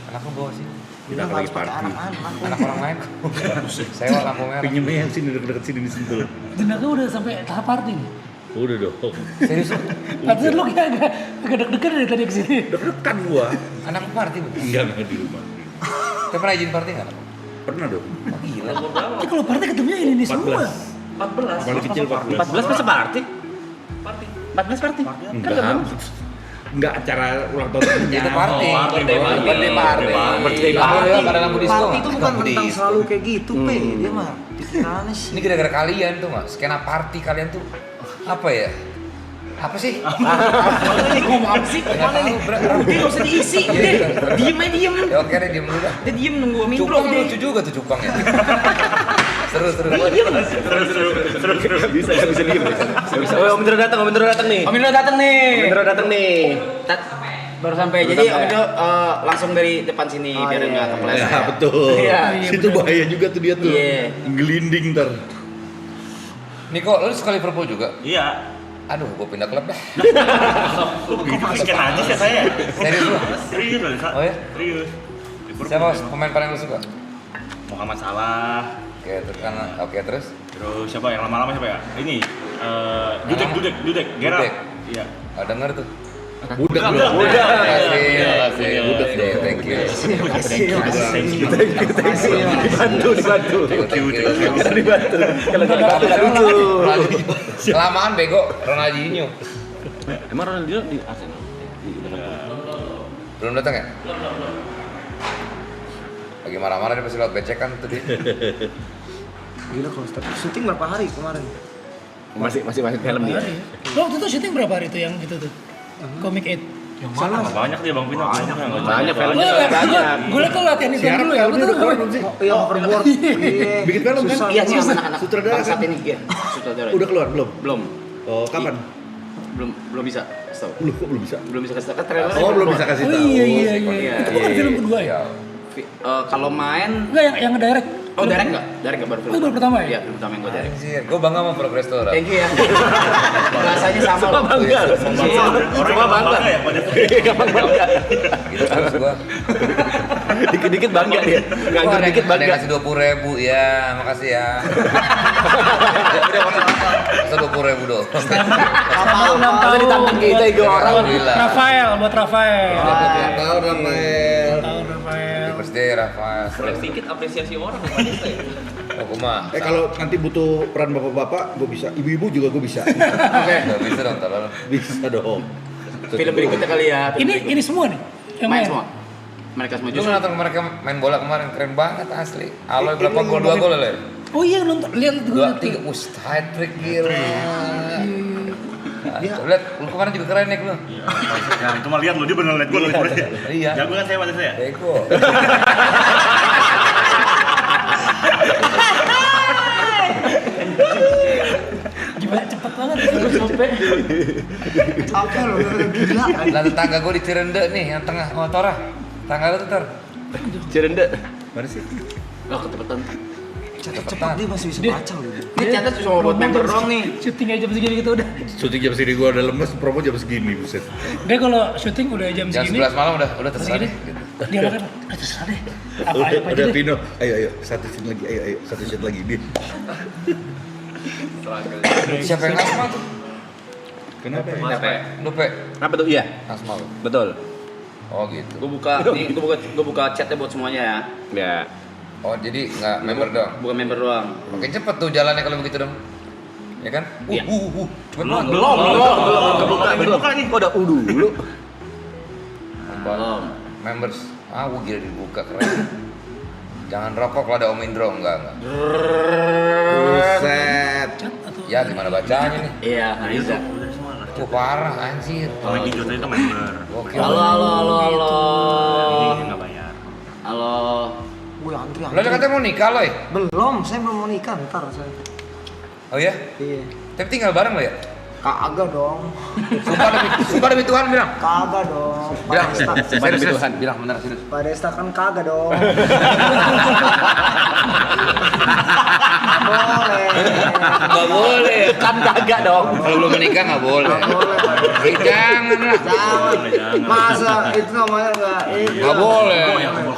Anak lu bawa sih. Kita lagi party. Anak orang lain. Sewa lampu merah. Pinjemnya yang sini deket-deket sini di Sentul. Jenaka udah sampai tahap party nih. Udah dong. Serius lu? Pantesan lu kayak agak deg-degan dari tadi kesini. Deg-degan gua. Anak lu party bu? Enggak di rumah. Kita pernah izin party nggak? Pernah dong. Oh, gila. Tapi kalau party ketemunya ini semua. 14. Paling kecil 14. 14 masa party? 14 party. Enggak. nggak acara ulang tahun Itu party. Birthday party. Pada lampu disco. Party itu bukan tentang selalu kayak gitu, Pe. Dia mah pikirannya sih. Ini gara-gara kalian tuh nggak, skena party kalian tuh apa ya? Apa sih? Ngomong apa sih? Mana nih? Udah nggak usah diisi. Udah diem aja diem. Ya oke deh, diem dulu dah. Udah diem nunggu minggu Cupang deh. lucu juga tuh cupang ya. Seru. Bisa diem. Om Indro datang nih. Om Indro datang nih. Baru sampai. Jadi Om Indro langsung dari depan sini biar nggak kepleset. Ya betul. Iya. Situ bahaya juga tuh dia tuh. Iya. Gelinding ntar. Niko, lu suka Liverpool juga? Iya. Aduh, gua pindah klub dah. Kok pakai aja sih saya? Serius lu? Serius loh, Sa. Oh ya? Serius. Siapa pemain paling lu suka? Muhammad Salah. Oke, terus? Terus siapa yang lama-lama siapa ya? Ini Dudek, Gerard. Dudek. Iya. Ah, denger tuh. Budak. Makasih. Budak dong. Thank you. Dibantu. Kalau nggak lucu. Kelamaan bego, Ronaldinho. Emang Ronaldinho di Arsenal? Belum datang ya? Lagi marah-marah dia pasti lewat becekan tuh dia. Gila kalau syuting berapa hari kemarin? Masih film dia. Lo waktu itu syuting berapa hari itu yang gitu tuh? Comic 8. Yang mana? Banyak dia Bang Pino. Banyak filmnya banyak. Gue liat tuh latihan itu dulu ya. Betul gue. Iya, overboard. Iya. Bikin film kan? Iya sih anak-anak. Sutradara kan? Bangsat ini ya. Sutradara. Udah keluar belum? Belum. Oh, kapan? Belum bisa. Tahu. Kok belum bisa? Belum bisa kasih tahu. Kan trailernya Oh, belum keluar. bisa kasih Oh tahu. iya. Iya. Itu bukan film kedua ya? Kalau main Enggak yang nge-direct. Oh, direct enggak? Direct enggak baru film. Oh, baru pertama ya? Iya, film pertama yang gue direct. Anjir, gue bangga sama Progress Tora. Thank you ya. Rasanya sama loh. bangga. Semua bangga. ya pada. Gampang bangga. Gitu terus gue. Dikit-dikit bangga dia. Nganggur dikit Ada yang bangga. kasih 20.000 ya, makasih ya. Masa 20.000 dong. Masa ditantang kita itu orang. Alhamdulillah. Rafael, buat Rafael. Tahu Rafael. Tahu Rafael. Happy birthday Rafa. Sedikit apresiasi orang. Aku mah. Kalau nanti butuh peran bapak-bapak, gue bisa. Ibu-ibu juga gue bisa. Oke. Nggak bisa dong, tolong. Bisa dong. Film berikutnya kali ya. Ini semua nih. Yang main semua. Mereka semua Lu justru. nonton mereka main bola kemarin keren banget asli. Aloy berapa gol? 2 gol le. Oh iya nonton, lihat gue. 2 3 hat trick gila. Lihat, lu kemarin juga keren nih lu. Ya, itu mah lihat lu dia bener lihat gua lu. Iya. Jago kan saya pada saya. Bego. Gimana cepet banget gue sampai. Apa lo gila? Lah tetangga gua di Cirende nih yang tengah motora. Tangga lu tuh Tor. Cirende. Mana sih? Lah ketepetan. Cepat dia masih bisa baca loh. Ini catat cuma buat member doang nih. Syuting aja jam segini gitu udah. Syuting jam segini gue udah lemes, promo jam segini, buset. Dia kalau syuting udah jam Jam segini. 11 malam udah terserah Segini. deh. Gitu. Dia makan, terserah deh. Apa aja Udah deh. Pino, ayo satu scene lagi, ayo satu scene lagi dia. Siapa yang asma tuh? Kenapa? Kenapa? Lu Pe. Apa tuh? Iya. Asma lu. Betul. Oh gitu. Gue buka chatnya buat semuanya ya. Ya. Oh jadi nggak member doang. Bukan member doang. Makin cepet tuh jalannya kalau begitu dong. Ya kan? Iya. Cepet banget. Buka nih. Kok udah dulu? Belum. Members. Ah, gua gila dibuka keren. Jangan rokok kalau ada Om Indro, enggak. Buset. Ya gimana bacanya nih? Iya, Riza. Tuh parah anjir. Kalau di Jota itu member. Oke. Halo. Ini nggak bayar. Halo. Gue antri. Lo katanya mau nikah loh? Belum, saya belum mau nikah ntar saya. Oh iya? Iya. Tapi tinggal bareng lo ya? Kagak dong. Sumpah demi Tuhan bilang. Kagak dong. Bilang. Sumpah demi Tuhan. Bilang bener serius. Pak Desta kan kagak dong. Boleh. Nggak boleh. Kan kagak dong. Kalau belum menikah nggak boleh. Boleh. Jangan lah. Jangan. Masa itu namanya enggak itu. Nggak boleh.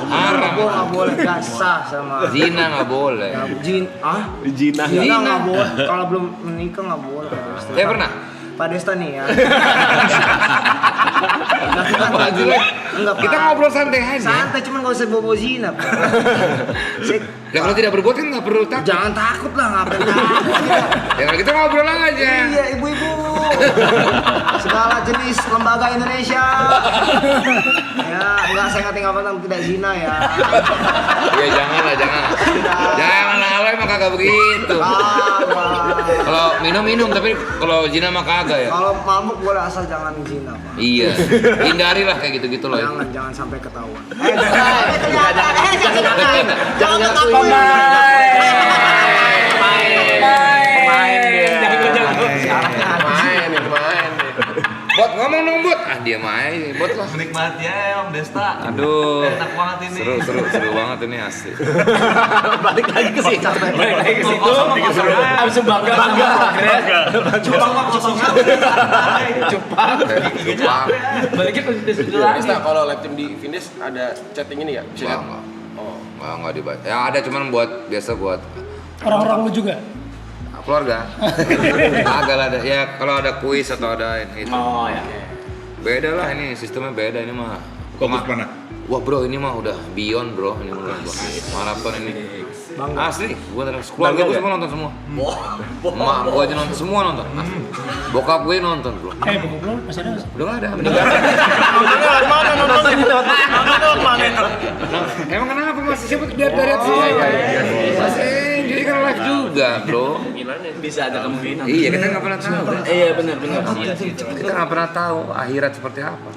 Haram. Gue nggak boleh nggak sah sama. Zina nggak boleh. Zina Zina. nggak boleh. Kalau belum menikah nggak boleh. Saya pernah. Pak Desta nih ya. Enggak, Kita Pak. ngobrol santai aja. Santai, cuman nggak usah bobo zina, Pak. Ya kalau tidak berbuat kan nggak perlu takut. Jangan takut lah, ngapain takut. Ya kalau kita ngobrol aja. Iya, ibu-ibu. Segala jenis lembaga Indonesia. Ya, enggak, saya nggak tinggal tentang tidak zina ya. Ya jangan lah, jangan. Jangan alay mah kagak begitu. Kalau minum tapi kalau zina mah kagak ya. Kalau mabuk boleh asal jangan zina, Pak. Iya. Hindarilah kayak gitu-gitu loh. Jangan sampai ketahuan. Jangan ngakui. Pemain dia. Bot ngomong dong Bot. Ah dia main, Bot lah. Menikmati ya Om Desta. Aduh. Enak banget ini. Seru banget ini asli. Balik lagi ke situ. Balik lagi ke situ. Habis bangga. Cupang. Baliknya ke situ lagi. Kalau live team di finish ada chatting ini ya? Bisa lihat. Enggak dibaca. Ya ada cuman biasa buat Orang-orang lu juga. keluarga. Agak ada. Ya kalau ada kuis atau ada ini. Oh ya. Beda lah ini sistemnya beda ini mah. Fokus mana? Wah bro ini mah udah beyond bro ini mah maraton ini. Asli, gua keluarga gua semua nonton semua. Emak gua aja nonton semua nonton. Asli. Bokap gue nonton bro. Bokap lu masih ada nggak sih? Udah nggak ada. Mana nonton di mana? Emang kenapa masih siapa lihat dari atas? Masih jadi kan live juga bro. Bisa ada kemungkinan. Iya kita nggak pernah tahu. Iya benar. Kita nggak pernah tahu akhirat seperti apa.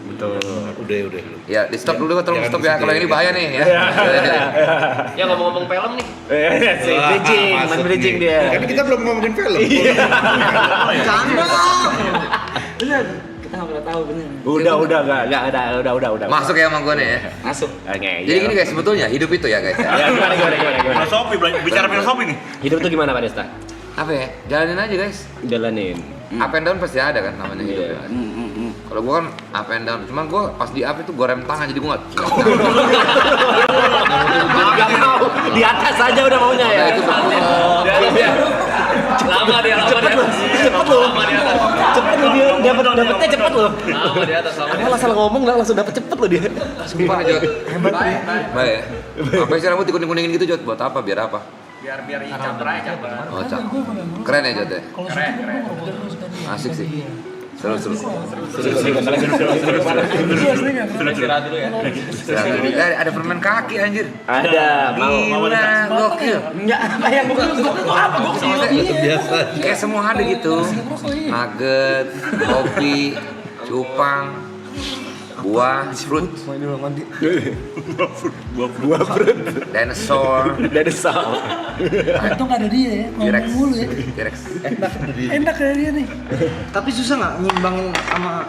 Udah. Ya di stop dulu tolong stop ya kalau ini bahaya nih ya. Ya ngomong-ngomong film nih. Bridging dia. Kan kita belum ngomongin film. Canda. Bener. Kita nggak pernah tahu bener. Udah. Masuk ya sama gue nih ya. Masuk. Oke. Jadi gini guys sebetulnya hidup itu ya guys. Ya, gimana? Filosofi, bicara filosofi nih. Hidup tuh gimana Pak Desta? Apa ya? Jalanin aja guys. Jalanin. Up and down pasti ada kan namanya hidup ya. Kalau gua kan up and down, cuman gua pas di up itu gua rem tangan jadi gua nggak. Gak mau. Di atas aja udah maunya ya. Itu Lama dia. Cepet lu. Cepet lu dia dapetnya cepet lu. Lama di atas. Malah salah ngomong langsung dapet cepet lu dia. sumpah Jod. Hebat. Baik. Apa sih rambut dikuning-kuningin gitu Jod? Buat apa? Biar apa? Biar campur aja. Oh, keren ya Jod ya? Keren. Asik sih. Seru. Istirahat dulu ya. Ada permen kaki anjir. Ada. Gila, gokil. Enggak apa yang bukan apa gua Biasa. Kayak semua ada gitu. Nugget, kopi, cupang, buah, fruit. Buah fruit. Dinosaur. Untung ada dia ya, T-Rex. ngomong mulu ya. T-Rex. Enak ada dia nih. Tapi susah nggak nyimbangin sama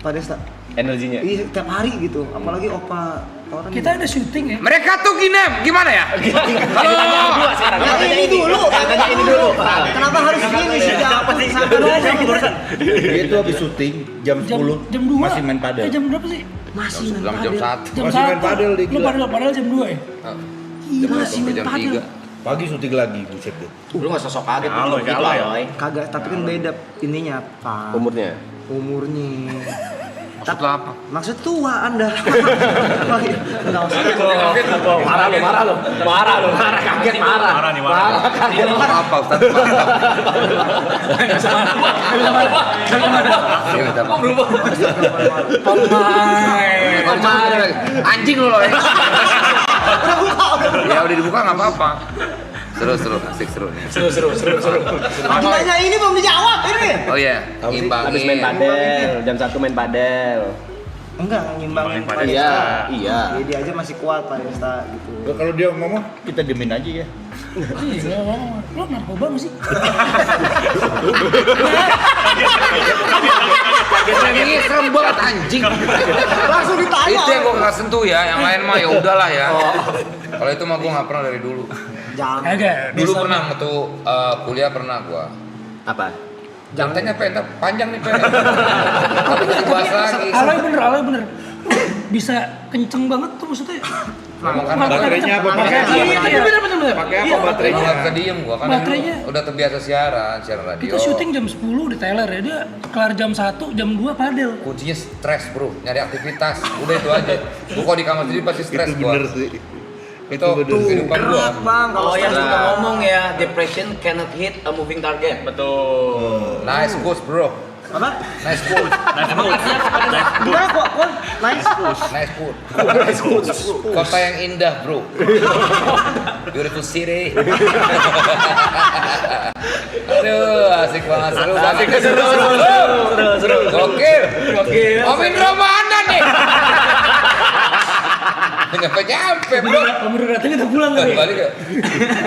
Pak Desta? energinya. Iya, tiap hari gitu. Apalagi opa orang. Kita ada syuting ya. Mereka tuh gimana ya? Dua sekarang. Ya, ini dulu. Ini dulu. Kenapa harus gini sih? Dia itu habis syuting jam 10 Jam 2. masih main padel. Jam berapa sih? Masih main Jam padel. 1. Jam Masih main 1. padel dia, Lu gila. padel jam 2 ya? Jam Masih main jam padel. 3. Pagi syuting lagi, buset deh. Lu enggak sosok kaget Halo, gitu, halo ya. Boy. Kagak, tapi kan beda ininya, Pak. Umurnya. Umurnya. Maksud lo apa? Maksud tua Anda. Enggak usah. Marah lu. Kaget marah. Marah nih, marah. Kaget. Apa Ustaz? Pemain. Anjing lu loh ya. Ya udah dibuka nggak apa-apa. Seru, asik seru nih. Seru. Ditanya ini belum dijawab ini. Oh iya, Habis main imbangin. padel, jam 1 main padel. Enggak, nyimbangin Pak Nyimbangin Desta. Iya. Dia aja masih kuat Pak Desta gitu. Kalau dia ngomong, kita diemin aja ya. Iya, lu narkoba nggak sih? Ini serem banget anjing. Langsung ditanya. Itu yang gua nggak sentuh ya, yang lain mah ya udahlah ya. Kalau itu mah gua nggak pernah dari dulu. Jangan. Kagak. Dulu pernah waktu kuliah pernah gua. Apa? Jangan tanya Pen, panjang nih Pen. Tapi nggak dibahas lagi. Alay bener. Bisa kenceng banget tuh maksudnya. Baterainya apa? Iya, bener. Pakai apa baterainya? Nggak bisa diem gua kan Baterainya. udah terbiasa siaran radio. Kita syuting jam 10 di Teler ya, dia kelar jam 1, jam 2 padel. Kuncinya stres bro, nyari aktivitas. Udah itu aja. Gua kalau di kamar sendiri pasti stres gua. Itu kehidupan gua. Berat bang kalau Oh yang stres. suka ngomong ya, depression cannot hit a moving target. Betul. Nice quotes bro. Apa? Nice quote. Gimana kok? Nice. Nice quote. Nice quote. Kota yang indah bro. Beautiful city. Aduh, asik banget, seru banget. Seru. Gokil. Om Indro mana nih? Nyampe bro. Kamu udah datang kita pulang kali. Balik ya?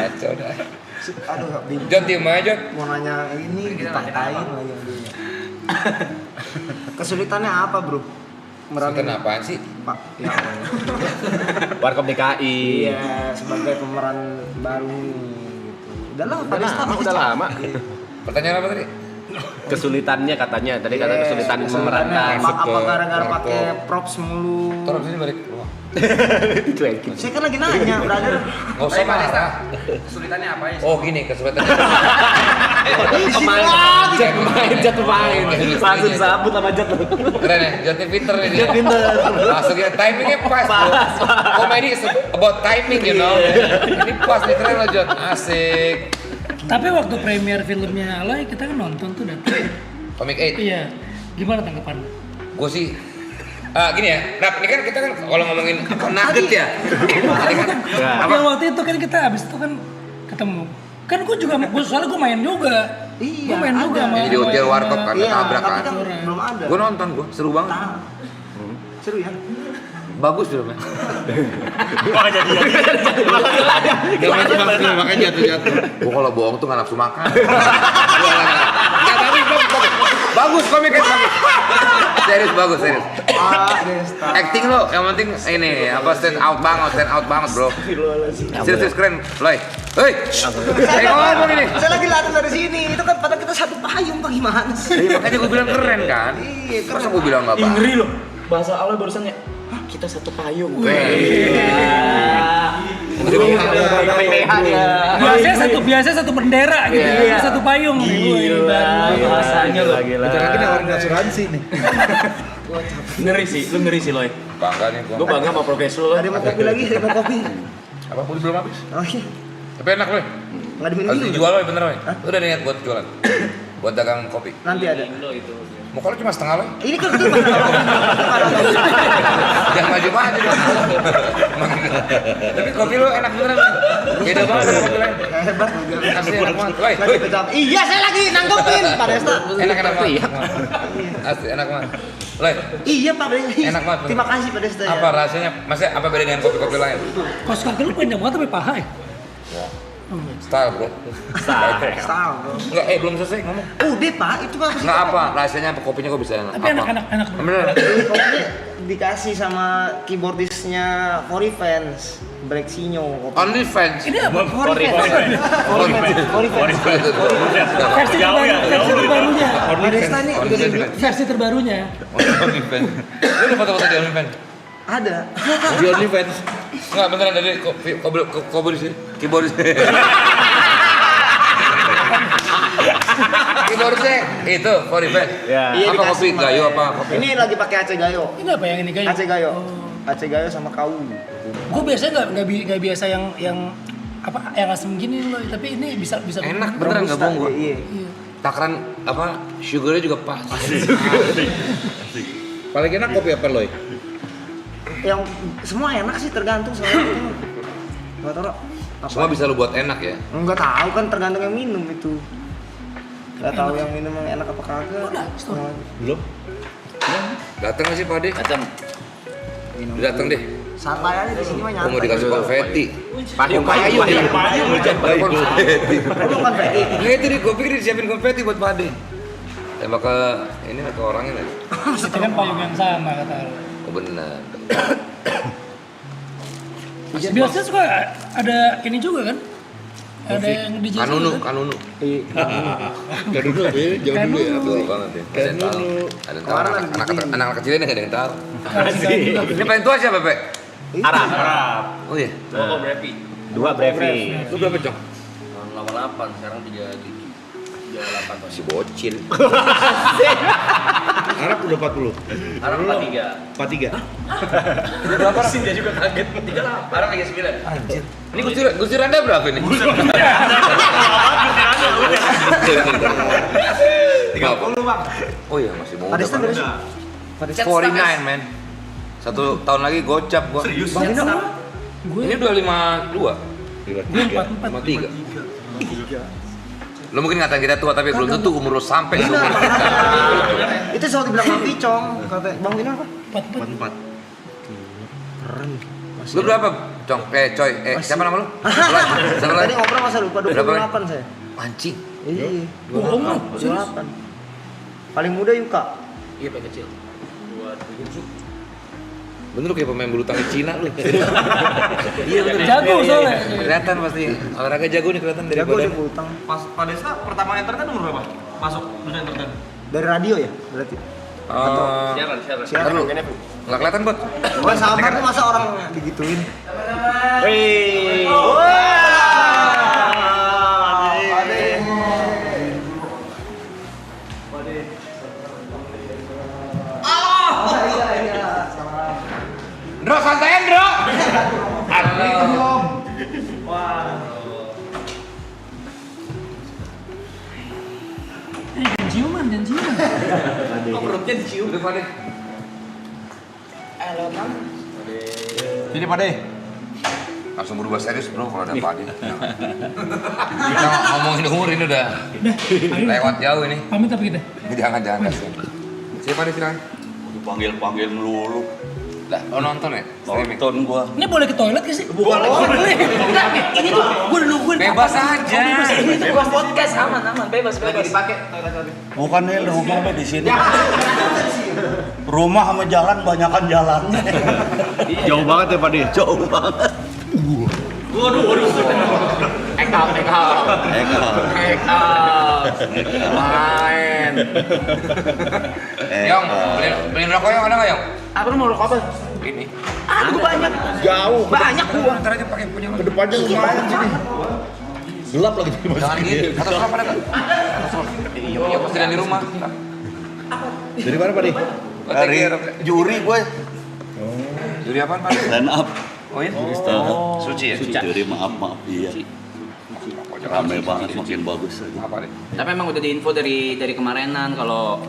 Kacau dah. Aduh, bingung. Jod, diem aja. Mau nanya ini dipatahin lagi. Kesulitannya apa bro? Kesulitan apaan sih? Pak, ya Allah. Warkop DKI. Iya, sebagai pemeran baru nih. Gitu. Udah lama, Pak Desta. Udah lama. Pertanyaan apa tadi? Kesulitannya katanya. Tadi kata kesulitan kesulitannya memerankan. apa gara-gara pakai props mulu? Tolong sini balik. Rumah. Dicuekin. Saya kan lagi nanya, brother. Nggak usah marah. Kesulitannya apa ya? Oh gini, kesulitannya. Jatuh main. Langsung sabut sama Jat. Keren ya, Jatnya pinter nih dia. Masuk ya, timingnya pas bro. Komedi is about timing you know. Ini pas nih, keren loh Jat. Asik. Tapi waktu premier filmnya Aloy kita kan nonton tuh dan Comic 8. iya. Gimana tanggapan? Gue sih gini ya, Rap, ini kan kita kan kalau ngomongin nugget ya. Ini kan Ya waktu itu kan kita abis itu kan ketemu. Kan soalnya gue main juga. Iya, Gue main ada. juga sama. Jadi hotel warkop kan, Iya, tabrak tapi kan. kan belum ada. Gue nonton, seru banget. Seru ya? Bagus filmnya. Wah jadi ya. Gak macam film makanya jatuh. Gue kalau bohong tuh nggak nafsu makan. Nggak, tapi bagus komiknya bagus. Serius bagus, serius. Desta. Acting lo, yang penting ini apa stand out banget bro. Serius keren, Loy. Hei, ngomong ini. Saya lagi latihan dari sini. Itu kan padahal kita satu payung, Pak, gimana sih? Iya, makanya gue bilang keren kan. Iya, Masa gue bilang nggak bagus? Ngeri loh. Bahasa Aloy barusan ya. Hah, kita satu payung. Biasanya satu bendera gitu. Ini satu payung. Gila, bahasanya loh. Kita lagi nawarin asuransi nih. Ngeri sih Loy. Bangga nih Gue gue. bangga sama progres lo. Ada mau kopi lagi, ada mau kopi. Apa pun belum habis? Oh iya, Tapi enak Loy. nggak diminum Harus dulu. dijual Loy, bener Loy. Udah niat buat jualan. Buat dagang kopi. Nanti ada. Mau kalau cuma setengah Loy. Ini kan itu Jangan maju-maju. Tapi kopi lo enak beneran. Beda banget sama kopi lain. hebat. Asli enak banget. Loy. Lagi pecah. Iya, saya lagi nanggepin Pak Desta. Enak banget. Asli enak banget. Loy. Iya Pak Desta. Enak banget. Terima kasih Pak Desta ya. Apa rahasianya? Maksudnya apa beda dengan kopi-kopi lain? Kos kaki lu panjang banget sampai paha ya? Style bro. Style, bro. Enggak, belum selesai ngomong. Udah Pak, itu Pak. Enggak apa, rahasianya apa kopinya kok bisa enak? Tapi Apa? enak banget. Bener. Kopinya dikasih sama keyboardisnya Forifans, Brexinho. Only fans. Ini apa? Jauh Versi ya, terbarunya. Pak Desta nih udah di Versi terbarunya. Only fans. Lu ada foto-foto di Only fans? ada. Di OnlyFans. Enggak, beneran dari keyboard sih. Keyboardnya itu Only fans. Ya. Iya, Apa dikasih kopi sama gayo dia. apa kopi? Ini lagi pakai Aceh Gayo. Ini apa yang ini kayak? Aceh Gayo. Aceh Gayo sama kau. Gue biasanya nggak biasa yang apa yang asem gini loh, tapi ini bisa Enak beneran enggak bohong gua. Iya. Takaran apa sugarnya juga pas. Paling enak kopi apa Loy? Yang semua enak sih tergantung soalnya itu. Enggak tahu. Semua bisa lu buat enak ya. Enggak tahu kan tergantung yang minum itu. Enggak tahu yang minum yang enak apa kagak. Belum? Datang nggak sih Pak Ade? Datang. Datang deh. Santai aja di sini mah Gua mau nyantai. dikasih konfeti. Payung. Konfeti. Lu kan Fedi. Nah itu gue pikir disiapin konfeti buat Pak Ade. Tembak ke ini ke orangnya nih. Itu kan payung yang sama kata lo. Oh benar. Biasanya suka ada ini juga kan? Ada yang di Kanunu. Jauh dulu ya, jauh dulu ya. Betul banget ya. Ada yang tahu. Ada yang tahu. Orang Anak kecil ini nggak ada yang tahu. Kasih. Ini paling tua siapa Pepe? Arab. Oh iya. Dua Brevi. 2 Brevi. Lu berapa, Cong? 88, sekarang 38. Masih bocil. Arab udah 40. Arab 43. 43. Berapa sih dia juga kaget. 38. Arab 39. Anjir. Ini Gusti Randa berapa ini? 30 Bang. Oh iya masih muda. Padesta Bang. berapa sih? 49 men. 1 tahun lagi gocap gua. Serius? Bang Dino Ini udah 52. Gue 44. 53. Lo mungkin ngatain kita tua tapi belum tentu umur lo sampai seumur kita. itu selalu dibilang Bang Picong, kata Bang Dino apa? 44. Lu berapa, Cong? Coy. Siapa nama lu? Siapa Tadi lagi? ngobrol masa lupa Berapa 28 saya. Anjing. Iya. Bohong lu. 28. Paling muda Yuka. Iya, paling kecil. Bener lu kayak pemain bulu tangkis Cina lu. Iya bener. Jago soalnya. Kelihatan pasti. Olahraga jago nih kelihatan dari Jago badan. di bulu tangkis. Pas Padesta pertama entertain umur berapa? Masuk dunia entertain. Dari radio ya berarti. Siaran. Ntar lu. Nggak kelihatan, Bot. Oh, sabar tuh masa orang digituin. Wih. Ndro, santai, Ndro. Ciuman. Perutnya dicium. Udah, Pade. Sini, Pade. Langsung berubah serius, Bro, kalau ada Pade. Kita ngomongin umur ini udah lewat jauh ini. Pamit apa kita? Jangan kasihan. Siapa Pade silakan. Dipanggil melulu. Lah, lo nonton ya? Streaming. Nonton gua. Ini boleh ke toilet gak sih? Boleh. Enggak, ini tuh gue nungguin. Bebas aja. Ini tuh gua podcast aman, bebas. Dipakai toilet tadi. Bukan nih rumah di sini. Rumah sama jalan banyakan jalannya. Jauh banget ya, Pade? Jauh banget. Main. Yong, beliin rokok Yong, ada nggak Yong? Apa lu mau rokok apa? Ini. Aduh banyak. Jauh. Banyak gua. Ntar aja pakai punya lo. Depannya lumayan sini. Gelap lagi di Jangan gitu. Satu slop ada nggak? Iya, pasti dari rumah. Dari mana, Pade? Dari juri gue. Juri apaan, Pak? Stand up. Oh iya? Suci ya? Juri maaf iya. Rame banget, makin bagus aja. Apa deh? Tapi emang udah diinfo dari kemarinan kalau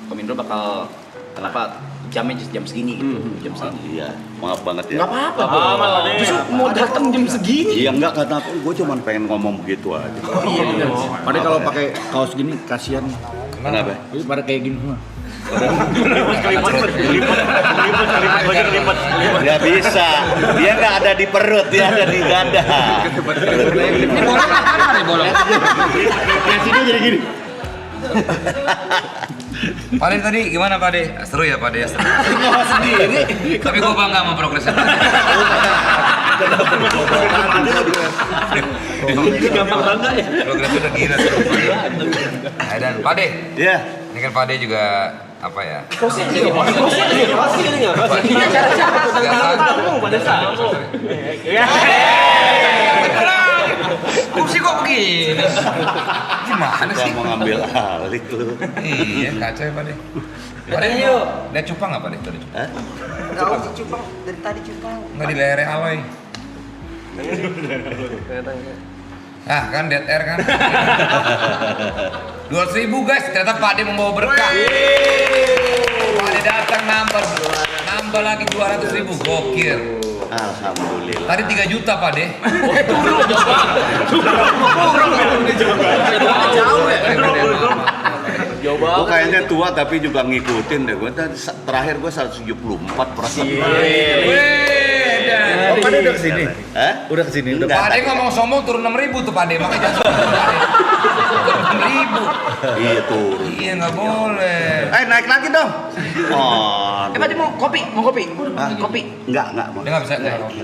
Kom Indro bakal kenapa jamnya jam segini gitu. Jam segini. Iya, maaf banget ya. Enggak apa-apa. Justru mau datang jam segini. Iya enggak kata aku, gue cuma pengen ngomong begitu aja. Iya benar. Padahal kalau pakai kaos gini kasihan. Kenapa? Ini pada kayak gini semua. Nggak bisa, dia nggak ada di perut, dia ada di dada. Ini bolong apa nih bolong? Yang sini jadi gini. Pak De tadi gimana Pak De? Seru ya Pak De? Seru. Tapi gue bangga sama progresnya. Gampang bangga ya. Progresnya udah gila. Dan Pak De, Iya. ini kan Pak De juga apa ya? Kursi kok begini? Gimana sih? Mau ngambil alih lu. Iya kacau ya Pak De. Pak De lihat cupang nggak Pak De? Tadi Hah? Tahu si cupang dari tadi cupang. nggak di lehernya Aloy. Ah kan dead air kan. 200.000 guys, ternyata Pak De membawa berkah. Pak De datang nambah lagi 200.000, gokil. Alhamdulillah. Tadi 3 juta Pak De. Jauh ya. Gue kayaknya tua tapi juga ngikutin deh. Gue terakhir gue 174%. Wih, Oh, Pak De udah kesini? Hah? Udah kesini? Udah Pak De ngomong sombong turun 6.000 tuh Pak De, makanya jangan sombong Pak De. Turun 6.000. Iya turun. Iya nggak boleh. Naik lagi dong. Oh. Pak De mau kopi? Hah? Kopi? Enggak Dia nggak bisa.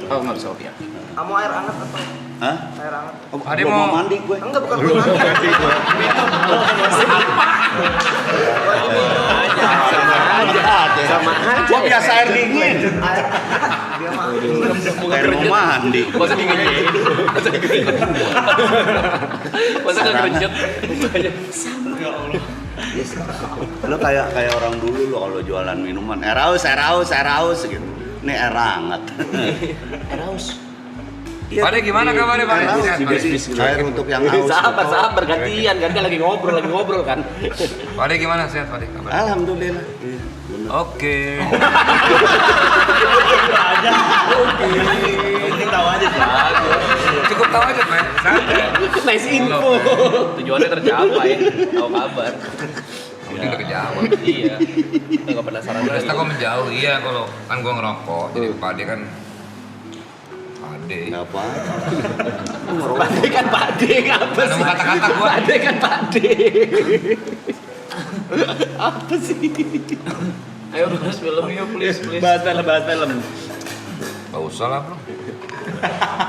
Oh nggak bisa kopi ya. Kamu air hangat apa? Hah? Air hangat. Oh, Pak De gua mau- mandi gue. Enggak, bukan belum mandi. Sama aja. Gua biasa air dingin. Dia mah. Air mau mandi. Masa digigit? Masa nggak kerencut? Lo kayak orang dulu lo kalau jualan minuman. Air haus gitu. Ini air hangat. Air haus. Pade gimana kabarnya, Pade? Sehat, Pade? Air untuk yang haus. Sabar gantian lagi ngobrol kan. Pade gimana, sehat, Pade? Kabarnya? Alhamdulillah. Oke. Cukup tahu aja, Pak. Nice info. Tujuannya tercapai, tahu kabar. Mungkin udah kejauhan. Iya. Nggak penasaran lagi. Terus kok menjauh, iya kalau kan gua ngerokok, jadi Pade kan Pade. Enggak apa. Pade kan pade, apa Ada sih? kata-kata gua. Pade kan pade. Apa sih? Ayo bahas film yuk, please. Bahas film. Gak usah lah, bro.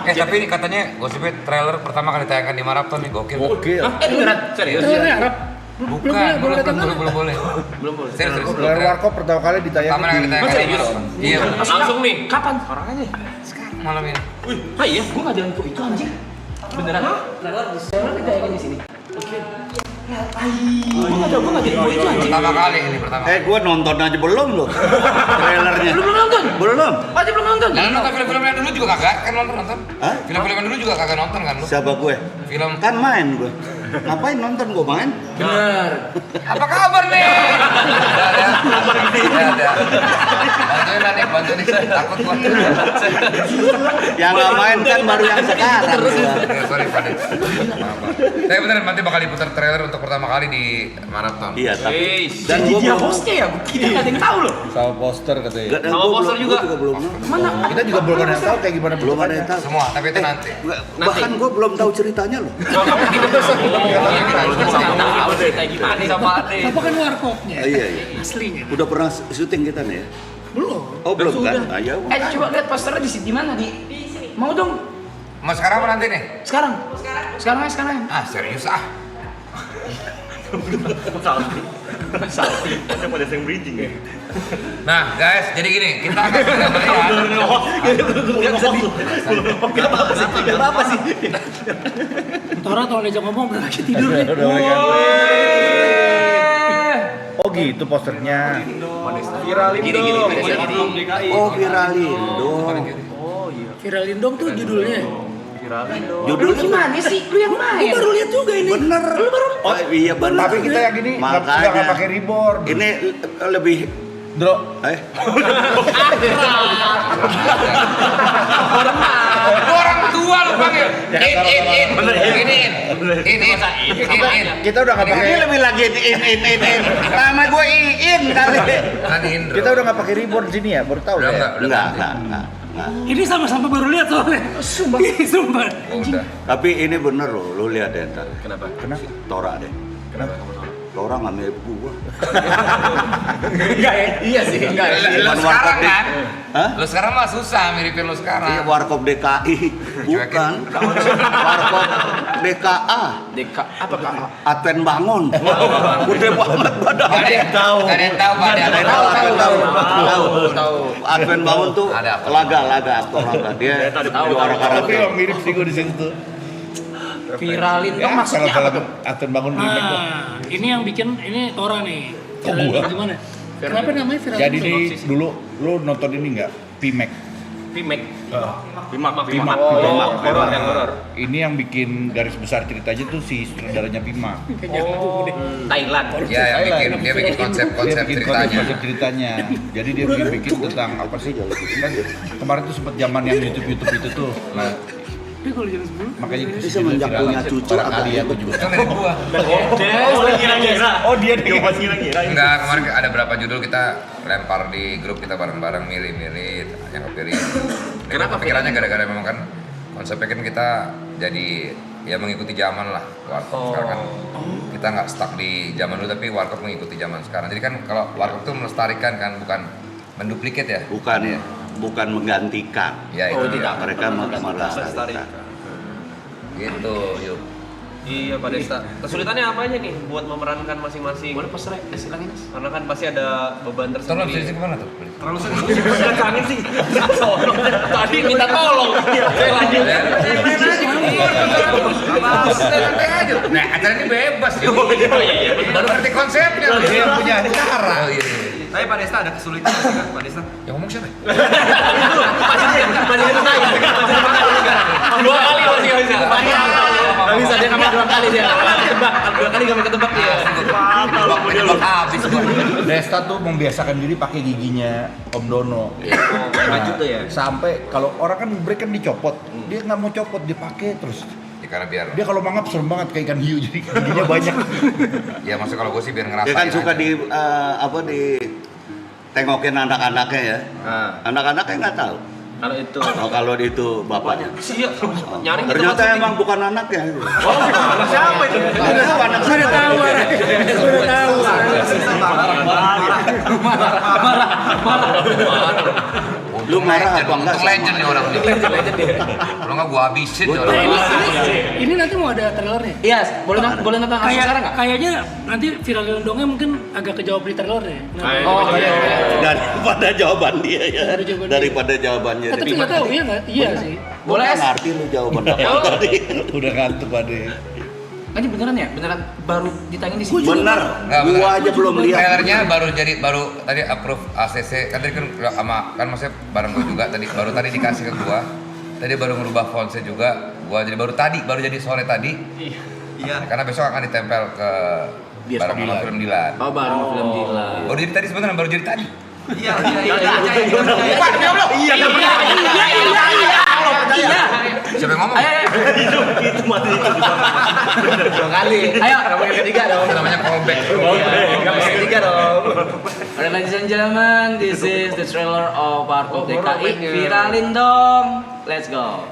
Tapi ini katanya gosipnya trailer pertama kali ditayangkan di Marathon nih, gokil. Beneran? Serius? Trailernya Arab. Bukan, belum boleh. Belum boleh. Serius. Trailer Warkop pertama kali ditayangkan Pertama kali ditayangkan di Marathon. Iya, Langsung nih. Kapan? Orang aja. sekarang malam ini. Ah iya, gua nggak ada info itu anjing. Beneran? Trailer ditayangin di sini. Oke. Gua nggak ada info itu anjing. Pertama kali ini pertama. Gua nonton aja belum lo. Trailernya. Belum nonton? Belum. Aja belum nonton. Jangan nonton film-film yang dulu juga kagak, kan nonton. Hah? Film-film yang dulu juga kagak nonton kan lu? Siapa gue? Film. Kan main gue. Ngapain nonton gue main? Bener. Apa kabar nih? Ada. Bantuin nih, takut gua. Yang nggak main kan baru yang sekarang. Sorry, Pak. Tapi beneran nanti bakal diputar trailer untuk pertama kali di Marathon. Iya, tapi Dan dia hostnya ya, kita nggak ada yang tahu loh. sama poster katanya. Sama poster juga. belum. Mana? Kita juga belum ada yang tahu kayak gimana Belum ada yang tahu. Semua, tapi itu nanti. Bahkan gue belum tahu ceritanya loh. Tahu cerita gimana sama Ade. Apa kan warkopnya? Iya. Aslinya. Udah pernah syuting kita nih ya? Belum. Oh belum kan? Ayo. Coba lihat posternya di mana di sini. Mau dong. Mau sekarang apa nanti nih? Sekarang. Sekarang. Ah, serius ah. Ada pada yang bridging ya. Nah, guys, jadi gini, kita akan sudah melihat. Gak apa sih. Tora kalau diajak ngomong udah lagi tidur deh. Udah mulai kan. Oh gitu posternya. Gini. Oh Viralindo. Viralin dong tuh judulnya. Judulnya Gimana sih? Lu yang Gue main. baru lihat juga ini. bener. Oh iya bener. Tapi kita yang ini Makanya. nggak pakai reborn. Ini lebih Dro. Orang tua lu panggil. In. Kita udah nggak pakai. Ini lebih lagi in. Nama gue Iin kali. Kan Indro. Kita udah nggak pakai reborn sini ya, baru tahu Udah ya. enggak. Enggak. Ini sama-sama baru lihat soalnya. Sumpah. Sumpah. Oh, udah. Tapi ini bener loh, lo lihat deh ntar. Kenapa? Kenapa? Tora deh. Kenapa? Tora nggak mirip gua. Enggak ya? Iya sih, enggak ya. Lu Bukan sekarang warkop kan? Hah? Lu sekarang mah susah miripin lu Iya, sekarang. Warkop DKI. Bukan. Warkop DKA. Deka apa Kak? Advent Bangun. Gede banget badan. Gak ada yang tahu, Pak. Tahu. Advent Bangun tuh Ada apa? laga aktor laga. Dia juara karate. mirip sih gue di situ. Viralin dong maksudnya apa tuh? Advent Bangun remake tuh. Ini yang bikin ini Tora nih. Oh, Viralin gua? gimana? Kenapa namanya Viralin? Jadi di dulu lu nonton ini nggak? Pimek. Pimak. Horor yang horor. Ini yang bikin garis besar ceritanya tuh si sutradaranya Pima. Thailand. Ya, yang dia bikin konsep-konsep Bikin ceritanya. konsep ceritanya. Jadi dia bikin tentang apa sih? Kan kemarin tuh sempat zaman yang YouTube itu tuh. Nah, Tapi kalau jam 10 makanya Ini semenjak punya cucu kali ya gue juga. Itu mirip gua. Oh dia nih. Enggak, kemarin ada berapa judul kita lempar di grup kita bareng-bareng milih-milih yang kepilih. Kenapa pikirannya gara-gara memang kan konsepnya kan kita jadi ya mengikuti zaman lah. Warkop sekarang kan kita nggak stuck di zaman dulu tapi warkop mengikuti zaman sekarang. Jadi kan kalau warkop tuh melestarikan kan bukan menduplikat ya. Bukan menggantikan. Ya itu. Mereka melestarikan. Gitu, yuk. Iya Pak Desta. Kesulitannya apa aja nih buat memerankan masing-masing? Boleh pas silangin mas. Karena kan pasti ada beban Tolong tersendiri. sini kemana tuh? Terlalu sering kangen sih. Tadi minta tolong. Saya lanjut. Santai aja. Nah, acara ini bebas ya. Baru ngerti konsepnya. Dia yang punya acara. Oh, iya. Tapi Pak Desta ada kesulitan nggak sih Kak? Pak Desta? Yang ngomong siapa? Masih dua kali masih nggak bisa. Nggak bisa dia ngambil 2 kali dia. Ketebak, 2 kali nggak ketebak dia. Tebak habis gua. Desta tuh membiasakan diri pakai giginya Om Dono. Maju tuh ya. Sampai kalau orang kan break kan dicopot, dia nggak mau copot, dipakai terus. Ya, karena biar Dia kalau mangap serem banget kayak ikan hiu, jadi giginya banyak. ya maksud kalau gue sih biar ngerasain. Dia kan suka aja. di tengokin anak-anaknya ya. Anak-anaknya nggak tahu. Kalau itu Kalau itu bapaknya. Iya, nyaring gitu Ternyata maksudnya. emang bukan anaknya. Anak siapa itu? Anak saya tahu. Lu marah apa enggak? Untung legend nih orang nih. Kalau nggak gue habisin nih orang. Ini nanti mau ada trailernya. Iya, boleh nonton langsung sekarang nggak? Kayaknya nanti viral dongnya mungkin agak kejawab di trailernya. Oh iya. Daripada jawaban dia ya. Daripada jawabannya. Tapi nggak tahu ya nggak? Iya sih. Boleh. Bukan arti lu jawaban apa tadi. Udah ngantuk Pade. Ini beneran ya? Beneran baru ditayangin di sini. Bener. Nggak, Gua bener. aja belum lihat. Trailernya baru tadi approve ACC kan tadi kan sama kan maksudnya bareng gue juga tadi baru tadi dikasih ke gua. Tadi baru ngerubah fontnya juga. Gua jadi baru jadi sore tadi. Iya. Karena besok akan ditempel ke bareng sama film Dilan. Oh, baru film Dila. Baru jadi tadi sebenarnya baru jadi tadi. Iya. Siapa yang ngomong? Dua kali. Ayo, kamu yang ketiga dong. Itu namanya callback. Kamu yang ketiga dong. Alright, ladies and gentlemen, this is the trailer of Warkop DKI. Viralin dong. Let's go.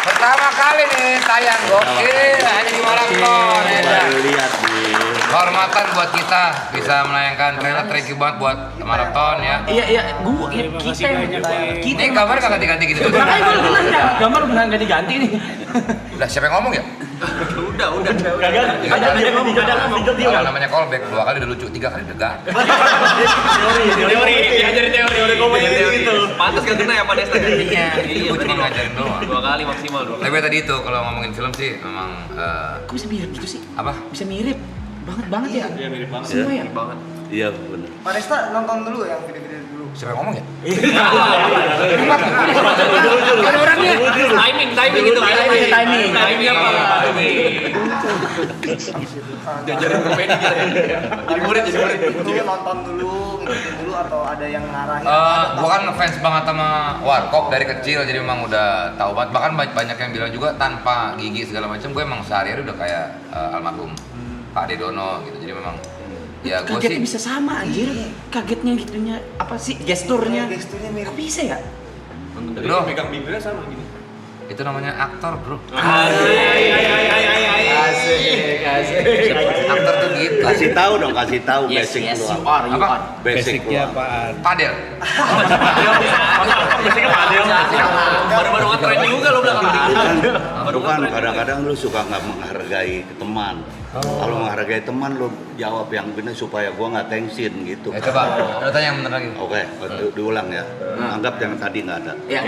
Pertama kali nih tayang gokil, hanya di Marathon. Baru lihat nih. Kehormatan buat kita bisa menayangkan trailer, thank you banget buat Marathon ya. Iya, gua kita Ini gambar kagak ganti-ganti gitu. Makanya gua bilang ya, gambar beneran ganti-ganti nih. Udah siapa yang ngomong ya? Udah. Kalau namanya callback 2 kali udah lucu, 3 kali udah gak. Teori, diajarin teori komedi gitu. Pantas gak kena ya Pak Desta ya? Iya, gue cuma ngajarin doang. 2 kali maksimal. Tapi tadi itu kalau ngomongin film sih memang Kok bisa mirip gitu sih? apa? Bisa mirip banget ya. Iya mirip banget. Semua ya. Banget. Iya benar. Pak Desta nonton dulu yang video-video dulu. Siapa yang ngomong ya? Ada orangnya. Timing gitu. Timing. Timing apa? Diajarin komedi gitu ya. Jadi murid. Itu nonton dulu, ngikutin dulu atau ada yang ngarahin? Gua kan ngefans banget sama Warkop dari kecil, jadi memang udah tahu banget. Bahkan banyak yang bilang juga tanpa gigi segala macam, gue emang sehari-hari udah kayak almarhum Pak Dedono gitu. Jadi memang ya gue Kagetnya sih bisa sama anjir. Kagetnya gitunya apa sih gesturnya? Gesturnya mirip. Kok bisa ya? Bro, Pegang bibirnya sama gini. itu namanya aktor bro. Asik. Aktor tuh gitu. Kasih tahu dong, kasih tahu Yes, basic yes, lu. you are. Apa? Basicnya lu. apaan? Padel. Baru-baru nge-trend juga lo belakang. Lu kan kadang-kadang lu suka nggak menghargai teman. Kalau menghargai teman lu jawab yang benar supaya gua nggak tensin gitu. Coba, lu tanya yang bener lagi. Oke, diulang ya. Anggap yang tadi nggak ada. Ya.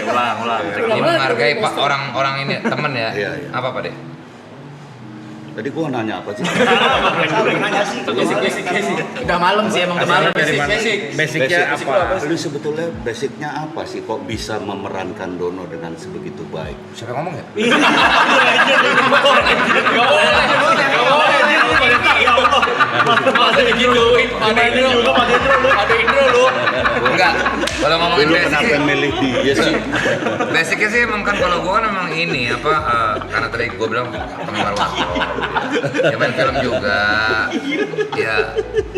Ulang. Ini menghargai pak orang ini temen ya. Iya, iya. Apa Pak De? Tadi gua nanya apa sih? Basic. Udah malam sih emang udah malam. Basicnya apa? Lu sebetulnya basicnya apa sih kok bisa memerankan Dono dengan sebegitu baik? Siapa yang ngomong ya? Enggak. Kalau ngomongin Lu kenapa basic, milih dia sih? basicnya sih emang kan kalau gua kan memang ini apa karena tadi gua bilang penggemar Warkop. Ya main film juga.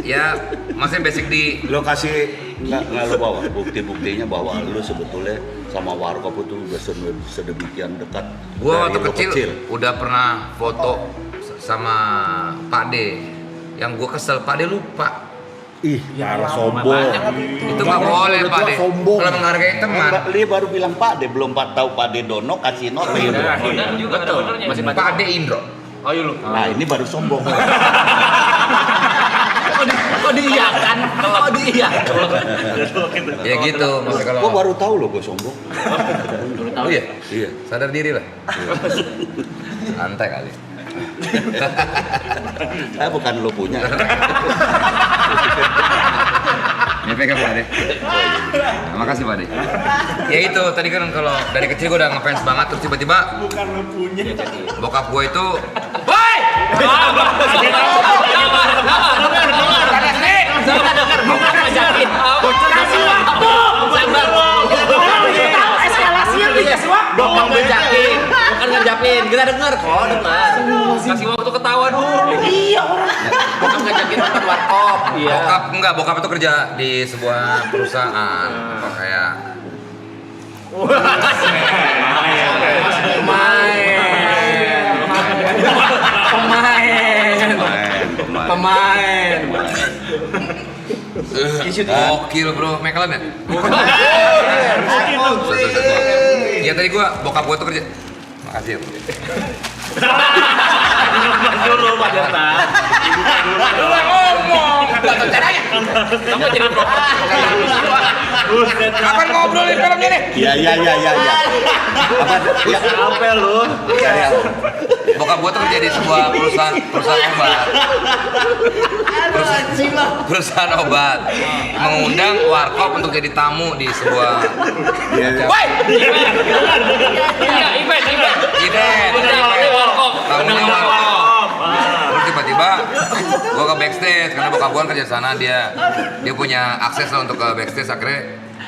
Ya maksudnya basic di Lo kasih nggak lo bawa bukti-buktinya bahwa lo sebetulnya sama Warkop itu udah sedemikian dekat. gua dari waktu lo kecil udah pernah foto sama Pak De. Yang gua kesel Pak De lupa. Ih, parah sombong. Itu nggak boleh Pak De. sombong. Kalau menghargai teman. Dia baru bilang Pak De, belum tahu Pak De Dono kasih note. Benar juga ada benernya. Pak De Indro. Ayo lu. Nah ini baru sombong. Kok diiyakan? Kok diiyakan? Ya gitu, maksudnya kalau Gua baru tahu loh gua sombong. baru tahu ya? Iya, sadar diri lah. Santai kali. Saya bukan lo punya. Ini pegang Pak De. Makasih Pak De. Ya itu tadi kan kalau dari kecil gue udah ngefans banget terus tiba-tiba bukan lo punya. Bokap gue itu, woi! Eskalasinya dikasih waktu. Bukan ngejakin, bukan ngejakin. Kita denger kok, dengar. Kasih waktu ketawa dulu. Iya orang. Bukan ngejakin nonton warkop. Iya. Bokap itu kerja di sebuah perusahaan apa kayak Pemain. gokil bro, McLaren ya? Iya tadi bokap gua tuh kerja. Makasih ya. Dulu Pak Desta. Tonton caranya. Kamu jadi Kapan ngobrolin filmnya nih? Iya. Apa? Ya. Apa lu? Iya. Bokap gua tuh kerja di sebuah perusahaan obat. Perusahaan obat mengundang warkop untuk jadi tamu di sebuah Woi. Iya, event. tamunya warkop. Terus tiba-tiba gua ke backstage karena bokap gua kan kerja sana, dia punya akses lah untuk ke backstage, akhirnya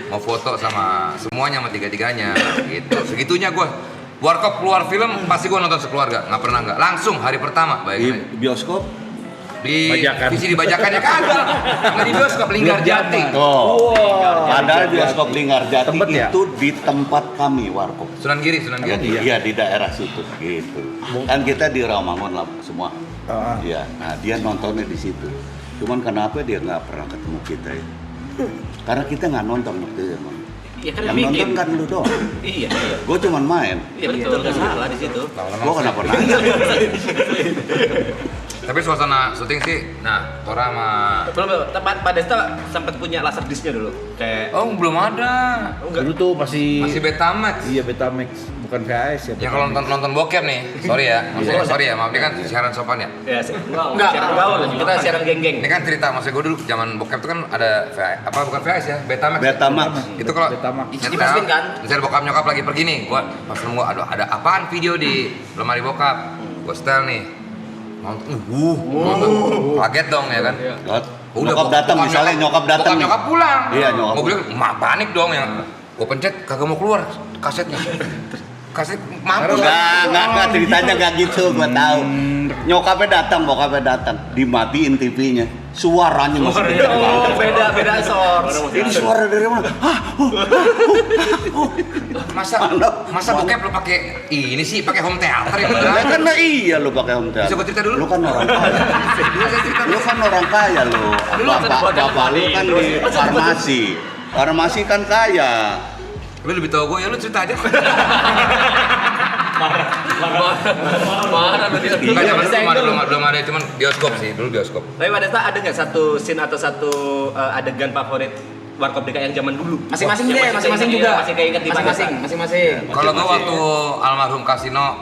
mau foto sama semuanya, sama tiga-tiganya gitu. Segitunya gua warkop keluar film pasti gua nonton sekeluarga, nggak pernah nggak, langsung hari pertama Di bayangin aja. bioskop. Di Bajakan. visi dibajakan ya kagak, nggak di bioskop Linggarjati. Oh. Padahal bioskop Linggarjati Tempat ya? itu di tempat kami warkop. Sunan Giri. Iya di daerah situ gitu. Kan kita di Rawamangun lah semua. Iya. Nah dia nontonnya di situ. Cuman kenapa dia nggak pernah ketemu kita ya? Karena kita nggak nonton waktu itu emang. Iya kan Yang nonton kan lu doang. Iya. Gue cuman main. Iya betul, nggak salah di situ. Gue kenapa nanya? Tapi suasana syuting sih, nah Tora sama Belum, Pak Desta sempat punya laser discnya dulu. Kayak belum ada. Dulu tuh masih Betamax. Iya Betamax, bukan VHS ya. Ya kalau nonton bokep nih, sorry ya, maaf ini kan siaran sopan ya. ya, enggak, siaran gaul, kita siaran geng-geng. Ini kan cerita, maksud gue dulu zaman bokep itu kan ada bukan VHS ya, Betamax. Betamax. Itu kalau Betamax. Dimasukin kan? misalnya bokap nyokap lagi pergi nih, gua pas nemu aduh ada apaan video di lemari bokap, gua setel nih, nonton, kaget dong ya kan. Nyokap datang misalnya nyokap datang. Nyokap pulang. Iya, nyokap. Mobilnya panik dong ya. Gua pencet kagak mau keluar kasetnya. Kaset mampus. Enggak ceritanya enggak gitu, gua tahu. Nyokapnya datang, bokapnya datang, dimatiin TV-nya. Suaranya masih Beda source. Ini suara dari mana? Masa bokep lu pakai ini sih, pakai home theater ya? Ya karena iya lu pakai home theater. Bisa gua cerita dulu? Lu kan orang kaya. Lu kan orang kaya lu. Bapak lu kan di farmasi. Farmasi kan kaya. Lu lebih tahu gue ya, lu cerita aja. Marah berarti. Belum ada, cuman bioskop sih, dulu bioskop. Tapi Pak Desta ada nggak satu scene atau satu adegan favorit Warkop DKI yang zaman dulu? Masing-masing deh, masing-masing juga. Masih keinget di Pak Desta. Masing-masing. Kalau gue waktu almarhum Kasino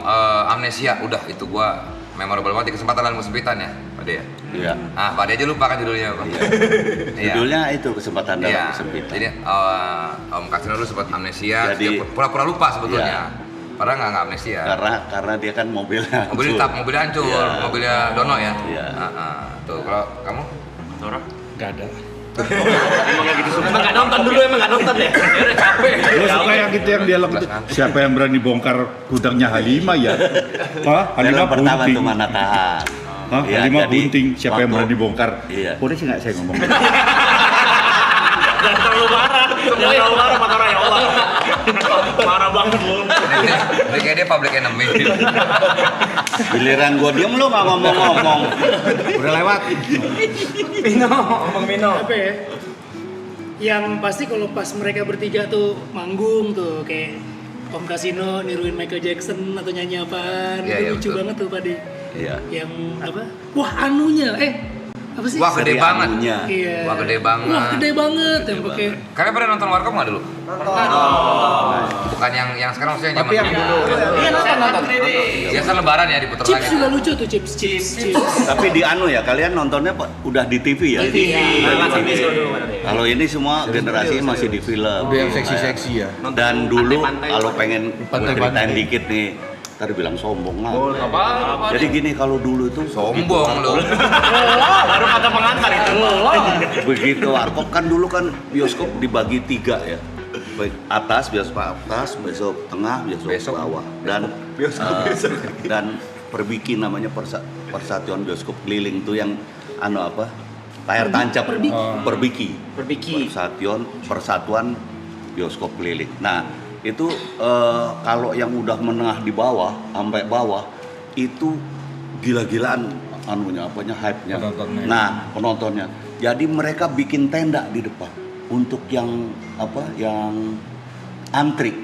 Amnesia, udah itu gue memorable banget di kesempatan dan kesempitan ya, Pak De ya. Iya. Ah, Pak De aja lupa kan judulnya apa? Iya. Judulnya itu kesempatan dalam Iya. kesempitan. Jadi Om Kasino dulu sempat amnesia, Jadi- dia pura-pura lupa sebetulnya. Iya. Padahal nggak amnesia. Karena dia kan mobilnya Mobilnya hancur, Iya. mobilnya Dono ya. Iya. Tuh kalau kamu? Nggak ada. Emang nggak nonton dulu, emang nggak nonton ya? Ya udah capek. Lu suka yang gitu yang dialog itu. Siapa yang berani bongkar gudangnya Halimah ya? Hah? Halimah Film pertama bunting. tuh mana tahan. Hah? Iya, Halimah jadi bunting. Siapa yang waktu- berani bongkar? Iya. Boleh sih nggak saya ngomong? Jangan terlalu marah. Jangan terlalu marah Pak Tora ya Allah. Marah banget lu. Ini kayak dia public enemy. Giliran gua diem lu nggak ngomong-ngomong. Udah lewat. Apa ya? Yang pasti kalau pas mereka bertiga tuh manggung tuh kayak Om Kasino niruin Michael Jackson atau nyanyi apaan, Iya, itu lucu betul. banget tuh Pak De. Iya. Yang apa? Wah anunya, apa sih? Wah gede Seri banget. anunya. Iya. Wah gede banget. Wah gede banget yang pakai. Kalian pernah nonton Warkop nggak dulu? Bukan yang sekarang maksudnya Tapi yang dulu. Iya nonton. Biasa lebaran ya diputar Chips lagi. juga lucu tuh chips. Tapi di anu ya, kalian nontonnya udah di TV ya? Kalau ini semua generasi masih di film. Udah yang seksi-seksi ya. Dan dulu Pantai-pantai kalau juga. pengen Pantai-pantai. ceritain dikit nih, tadi bilang sombong lah. Apa? Jadi gini, kalau dulu itu Sombong lu. Baru kata pengantar itu. begitu Warkop kan dulu kan bioskop dibagi 3 ya. Baik atas, bioskop atas, bioskop tengah, bioskop bawah. Dan dan Perbiki namanya Persatuan Bioskop Keliling tuh yang anu apa? Layar tancap. Perbiki. Persatuan Bioskop Keliling. Nah, itu kalau yang udah menengah di bawah sampai bawah itu gila-gilaan anunya hype-nya. Penontonnya. Nah, penontonnya. Jadi mereka bikin tenda di depan untuk yang antri.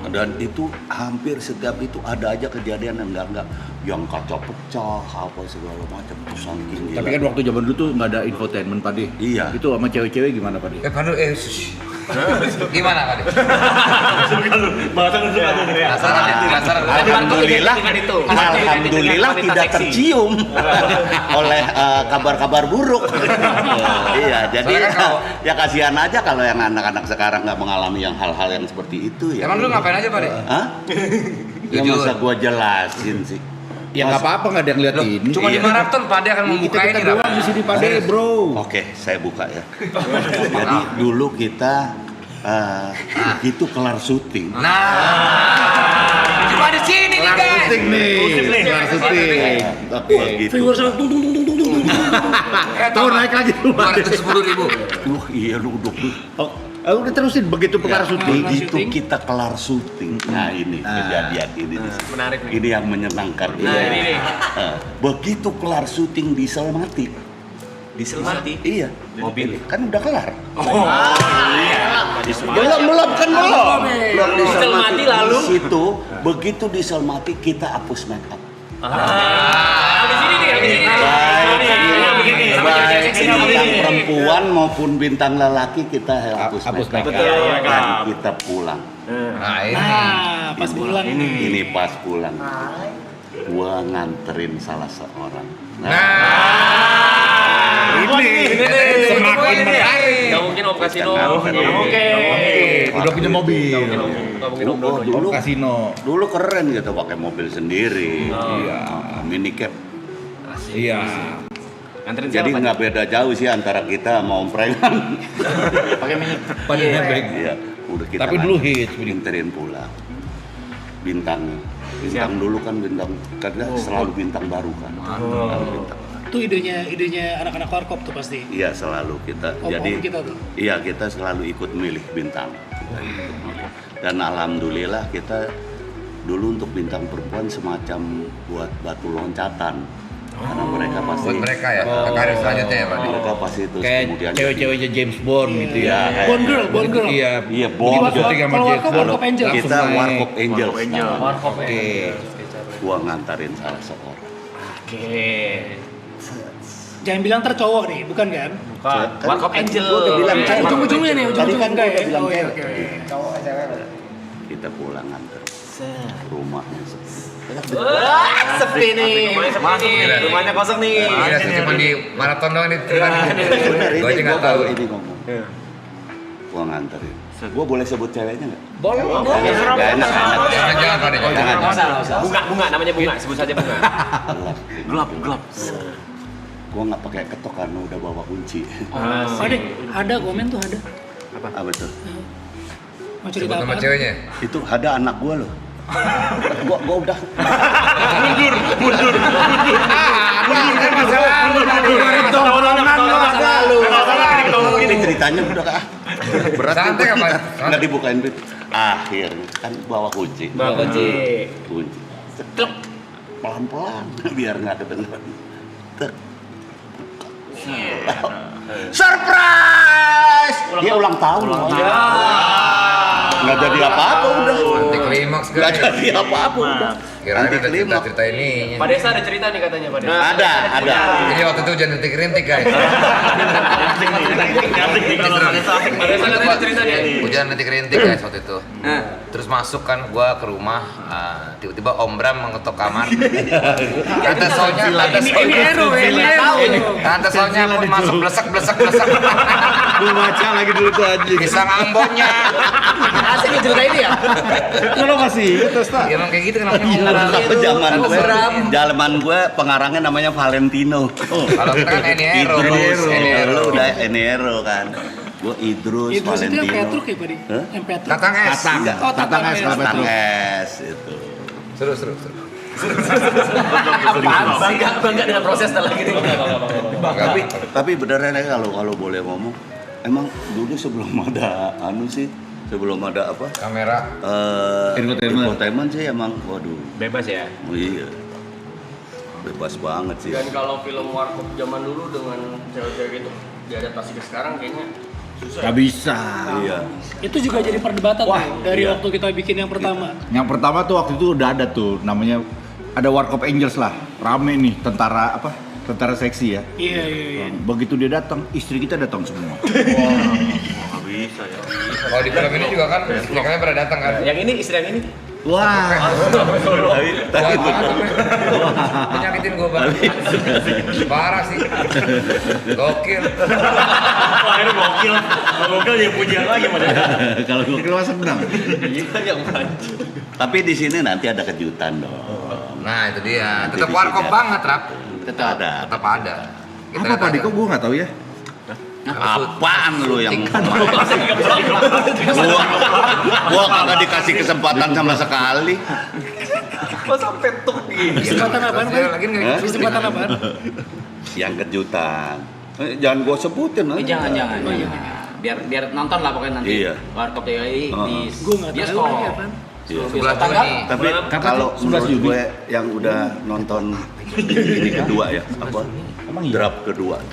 Dan itu hampir setiap itu ada aja kejadian yang enggak yang kaca pecah apa segala macam itu saking gila. Tapi kan waktu zaman dulu tuh nggak ada infotainment Pak De. Iya. Itu sama cewek-cewek gimana Pak De? Pandu gimana Pak De? Alhamdulillah tidak tercium oleh kabar-kabar buruk. Iya, jadi ya kasihan aja kalau yang anak-anak sekarang nggak mengalami yang hal-hal yang seperti itu ya. Emang lu ngapain aja Pak De? Hah? Ya Jujur. masa gua jelasin sih. Ya nggak apa-apa, nggak ada yang liatin. Cuma di maraton Pak De akan membuka ini Kita doang di sini Pak De, bro. Oke, saya buka ya. Jadi dulu kita itu kelar syuting. Cuma di sini nih guys. Syuting nih. Kelar syuting. Oke. Gitu. Viewers tung tung tung tung tung tung. Tuh naik lagi tuh Pak De. 210.000. Iya lu Udah terusin begitu kelar syuting. begitu kita kelar syuting. Nah ini kejadian ini. Menarik nih. Ini yang menyenangkan. Nah, ini nih. Begitu kelar syuting diesel mati. Diesel mati. Iya. Mobil. Kan udah kelar. Diesel Belum kan belum. Belum Diesel mati lalu. Di situ begitu diesel mati kita hapus make up. Di sini nih, di sini. Baik bintang perempuan maupun bintang lelaki kita hapus make up. Dan kita pulang. Nah ini. Nah, pas pulang Ini pas pulang. Gua nganterin salah seorang. Ini semakin menarik. Gak mungkin Om Kasino. Udah punya mobil. Gak mungkin Om Dono. Dulu Kasino. dulu keren gitu pakai mobil sendiri. Iya. Minicab. Iya. Nganterin Jadi siapa? nggak beda jauh sih antara kita sama Om Preman. Pakai mini. Pada nebeng. Iya, udah kita Tapi dulu hits, Budi. nganterin pulang. Bintang dulu kan bintang karena selalu bintang baru kan. Selalu bintang. itu idenya anak-anak Warkop tuh pasti. Iya selalu kita. Jadi Om kita tuh. iya kita selalu ikut milih bintang. Kita ikut milih. Dan alhamdulillah kita dulu untuk bintang perempuan semacam buat batu loncatan. Karena mereka pasti Buat mereka ya, ke karir selanjutnya ya Pak De. mereka pasti itu Kayak kemudian cewek-ceweknya James Bond gitu ya. Bond girl. Iya. Iya, Di Bond. Warkop, syuting sama kalau James Warkop, Bond. Warkop Angel. Langsung Kita naik. Warkop Angel. Oke. Gua ngantarin salah seorang. Jangan bilang tercowok nih, bukan kan? Bukan. Warkop Angel. Gua udah bilang cewek. Ujung-ujungnya nih, Tadi ujung-ujungnya kan enggak gua ya? udah bilang Oh iya, cewek. oke. Kita pulang nganter. Rumahnya sepi. Sepi nih. Rumahnya kosong nih. Gila sih cuma di maraton doang nih ceritanya. Gue aja nggak tahu. Ini ngomong. Gua nganterin. Gua boleh sebut ceweknya nggak? Boleh. Gak enak. Jangan Pak De. Jangan. Bunga, namanya Bunga, sebut saja Bunga. Gelap. Gua nggak pakai ketok karena udah bawa kunci. Ada komen tuh ada. Apa tuh? Mau Sebut cerita nama apa? ceweknya. Itu ada anak gua loh. Gua udah. Ini ceritanya udah berat. Santai nih. apa? Nggak dibukain pintu. Akhirnya kan bawa kunci. Kunci. Ceklek. Pelan-pelan biar nggak kedengeran. Tek. Surprise! Dia ulang tahun loh. Nggak jadi apa-apa udah. Anti klimaks Nggak guys. jadi apa-apa udah. Kira-kira Anti ada klimaks. cerita ini. Pak Desa ada cerita nih katanya Pak Desa. Ada. Jadi waktu itu hujan rintik-rintik guys. Pak Desa katanya ada cerita nih. Hujan rintik-rintik guys waktu itu. Terus masuk kan gua ke rumah, tiba-tiba Om Bram mengetok kamar. Tante Sonya pun masuk blesek. Gue baca lagi dulu tuh anjing. Pisang ambonnya. Asik nih cerita ini ya. Lo masih terus tak? Ya emang kayak gitu kenapa? Tapi zaman gue pengarangnya namanya Valentino. Kalau kita kan Eniero. Lu udah Eniero kan. Gue Idrus Idrus itu yang Valentino. Petruk ya Pak? Yang Petruk. Tatang es. Oh, Tatang S. Tatang S itu. Seru. Bangga dengan proses lagi nih. Tapi beneran ya kalau boleh ngomong, emang dulu sebelum ada sebelum ada apa? Kamera. Infotainment sih emang waduh. Bebas ya. Oh, iya. Bebas banget sih. Dan kalau film Warkop zaman dulu dengan cewek-cewek gitu diadaptasi ke sekarang kayaknya susah. Gak bisa. Iya. Itu juga jadi perdebatan Wah, tuh, dari iya. waktu kita bikin yang pertama. Yang pertama tuh waktu itu udah ada tuh namanya ada Warkop Angels lah. Rame nih tentara seksi ya. Iya. Begitu dia datang, istri kita datang semua. Kalau di film ini juga kan istrinya pernah datang kan. Yang ini istri yang ini. Wah. Tapi Penyakitin gue banget. Parah sih. Gokil. Akhirnya gokil. Kalau gokil dia pujian lagi Mas. Kalau gue keluar senang. Tapi di sini nanti ada kejutan dong. Nah itu dia. Tetap Warkop banget Rap. Tetap ada. Tetap ada. Apa Pak Diko? Gue nggak tahu ya. Apaan lu yang gua kagak dikasih kesempatan sama sekali. Kesempatan apaan Pak? Lagi nggak? Kesempatan apaan? Yang kejutan. Jangan gua sebutin Oh, jangan. Biar nonton lah pokoknya nanti. Iya. Warkop TKI di Gue nggak tahu bioskop. lagi apaan. Iya. 11 Juni. Tapi kalau menurut gue yang udah nonton ini kedua ya, apa? Draft kedua.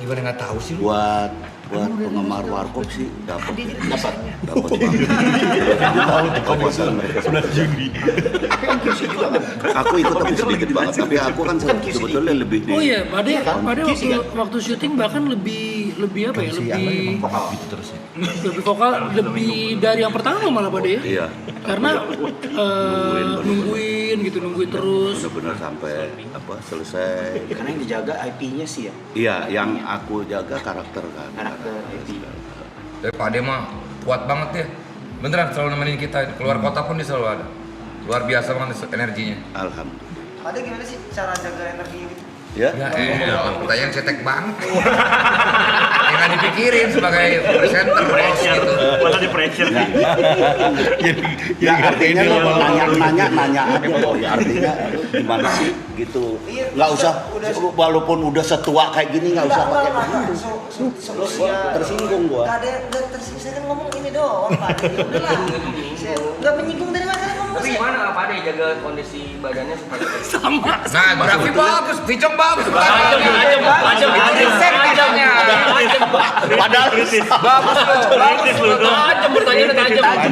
Gimana nggak tahu sih lu? Buat penggemar Warkop sih dapat aku ikut tapi sedikit banget, tapi aku kan sebetulnya lebih di Oh iya, Pade waktu syuting bahkan lebih apa ya? Lebih vokal, lebih dari yang pertama malah Pade ya. iya, Karena nungguin terus. benar-benar sampai apa selesai. Karena yang dijaga IP-nya sih ya. Iya, yang aku jaga karakter kan. Karakter IP. Tapi Pak Ade mah kuat banget dia. Beneran selalu nemenin kita. Keluar kota pun dia selalu ada. Luar biasa banget energinya. Alhamdulillah. Ada gimana sih cara jaga energi gitu? Ya. Pertanyaan cetek banget. Yang nggak dipikirin sebagai presenter bos gitu. Masa di pressure. Ya artinya lo nanya aja loh. Ya artinya gimana sih gitu. Nggak usah walaupun udah setua kayak gini nggak usah pakai begitu. Tersinggung gua. Gak ada yang tersinggung, saya kan ngomong ini doang Pak. Udahlah. Gak menyinggung dari mana ngomong. Tapi gimana Pak Ade jaga kondisi badannya supaya Nah, Raffi bagus, Vicong bagus. Tajam. Padahal Bagus loh. tajam pertanyaannya tajam.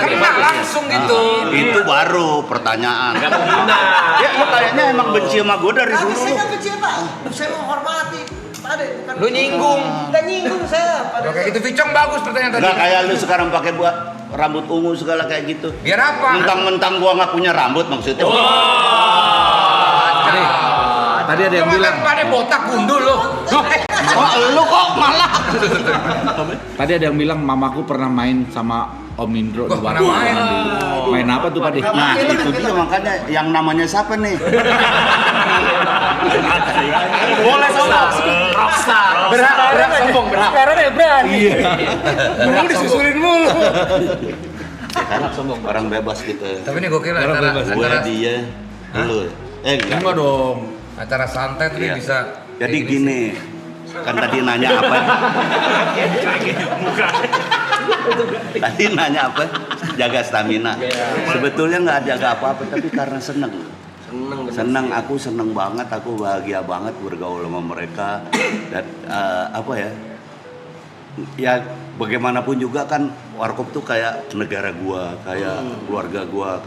Kena langsung gitu. itu baru pertanyaan. Ya lu kayaknya emang benci sama gua dari Tapi saya dulu. nggak kecil Pak. Saya menghormati Pak Ade. Bukan Lu nyinggung. Nggak nyinggung saya Pak Ade. Kalau kayak gitu Vicong bagus pertanyaan tadi. Enggak kayak lu sekarang pakai buat rambut ungu segala kayak gitu. Biar apa? Mentang-mentang gua nggak punya rambut maksudnya. Tadi ada yang bilang. Pak Ade botak gundul lo. Oh, lu kok malah. Tadi ada yang bilang mamaku pernah main sama Om Indro di Wah, pernah warung. main. Main apa tuh Pak De? Nah, itu dia makanya yang namanya siapa nih? Boleh sombong. Rockstar. Berhak sombong, berhak. Sekarang ya berani. Mau disusulin mulu. Karena orang bebas gitu. Tapi ini gokil antara Gue dia, lu. Enggak. Enggak dong. Acara santai tuh Iya. bisa. Jadi gini, kan tadi nanya apa? Tadi nanya apa? Jaga stamina. Sebetulnya nggak jaga apa-apa, tapi karena seneng. Seneng, aku seneng banget, aku bahagia banget bergaul sama mereka dan apa ya? ya bagaimanapun juga kan Warkop tuh kayak negara gua, kayak keluarga gua.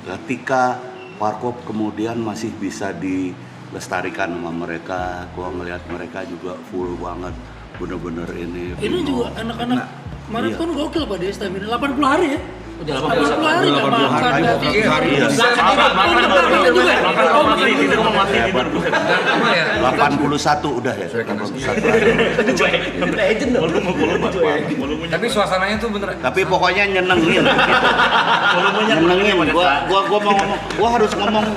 Ketika Warkop kemudian masih bisa dilestarikan sama mereka, gua ngelihat mereka juga full banget, bener-bener ini. Ini juga anak-anak maraton gokil Pak Des, stamina 80 hari ya. Udah 80 hari nggak makan, nggak tidur. Iya. 81 udah ya. 81. Tapi suasananya tuh bener. Tapi pokoknya nyenengin. Nyenengin. Gua mau ngomong, gua harus ngomong.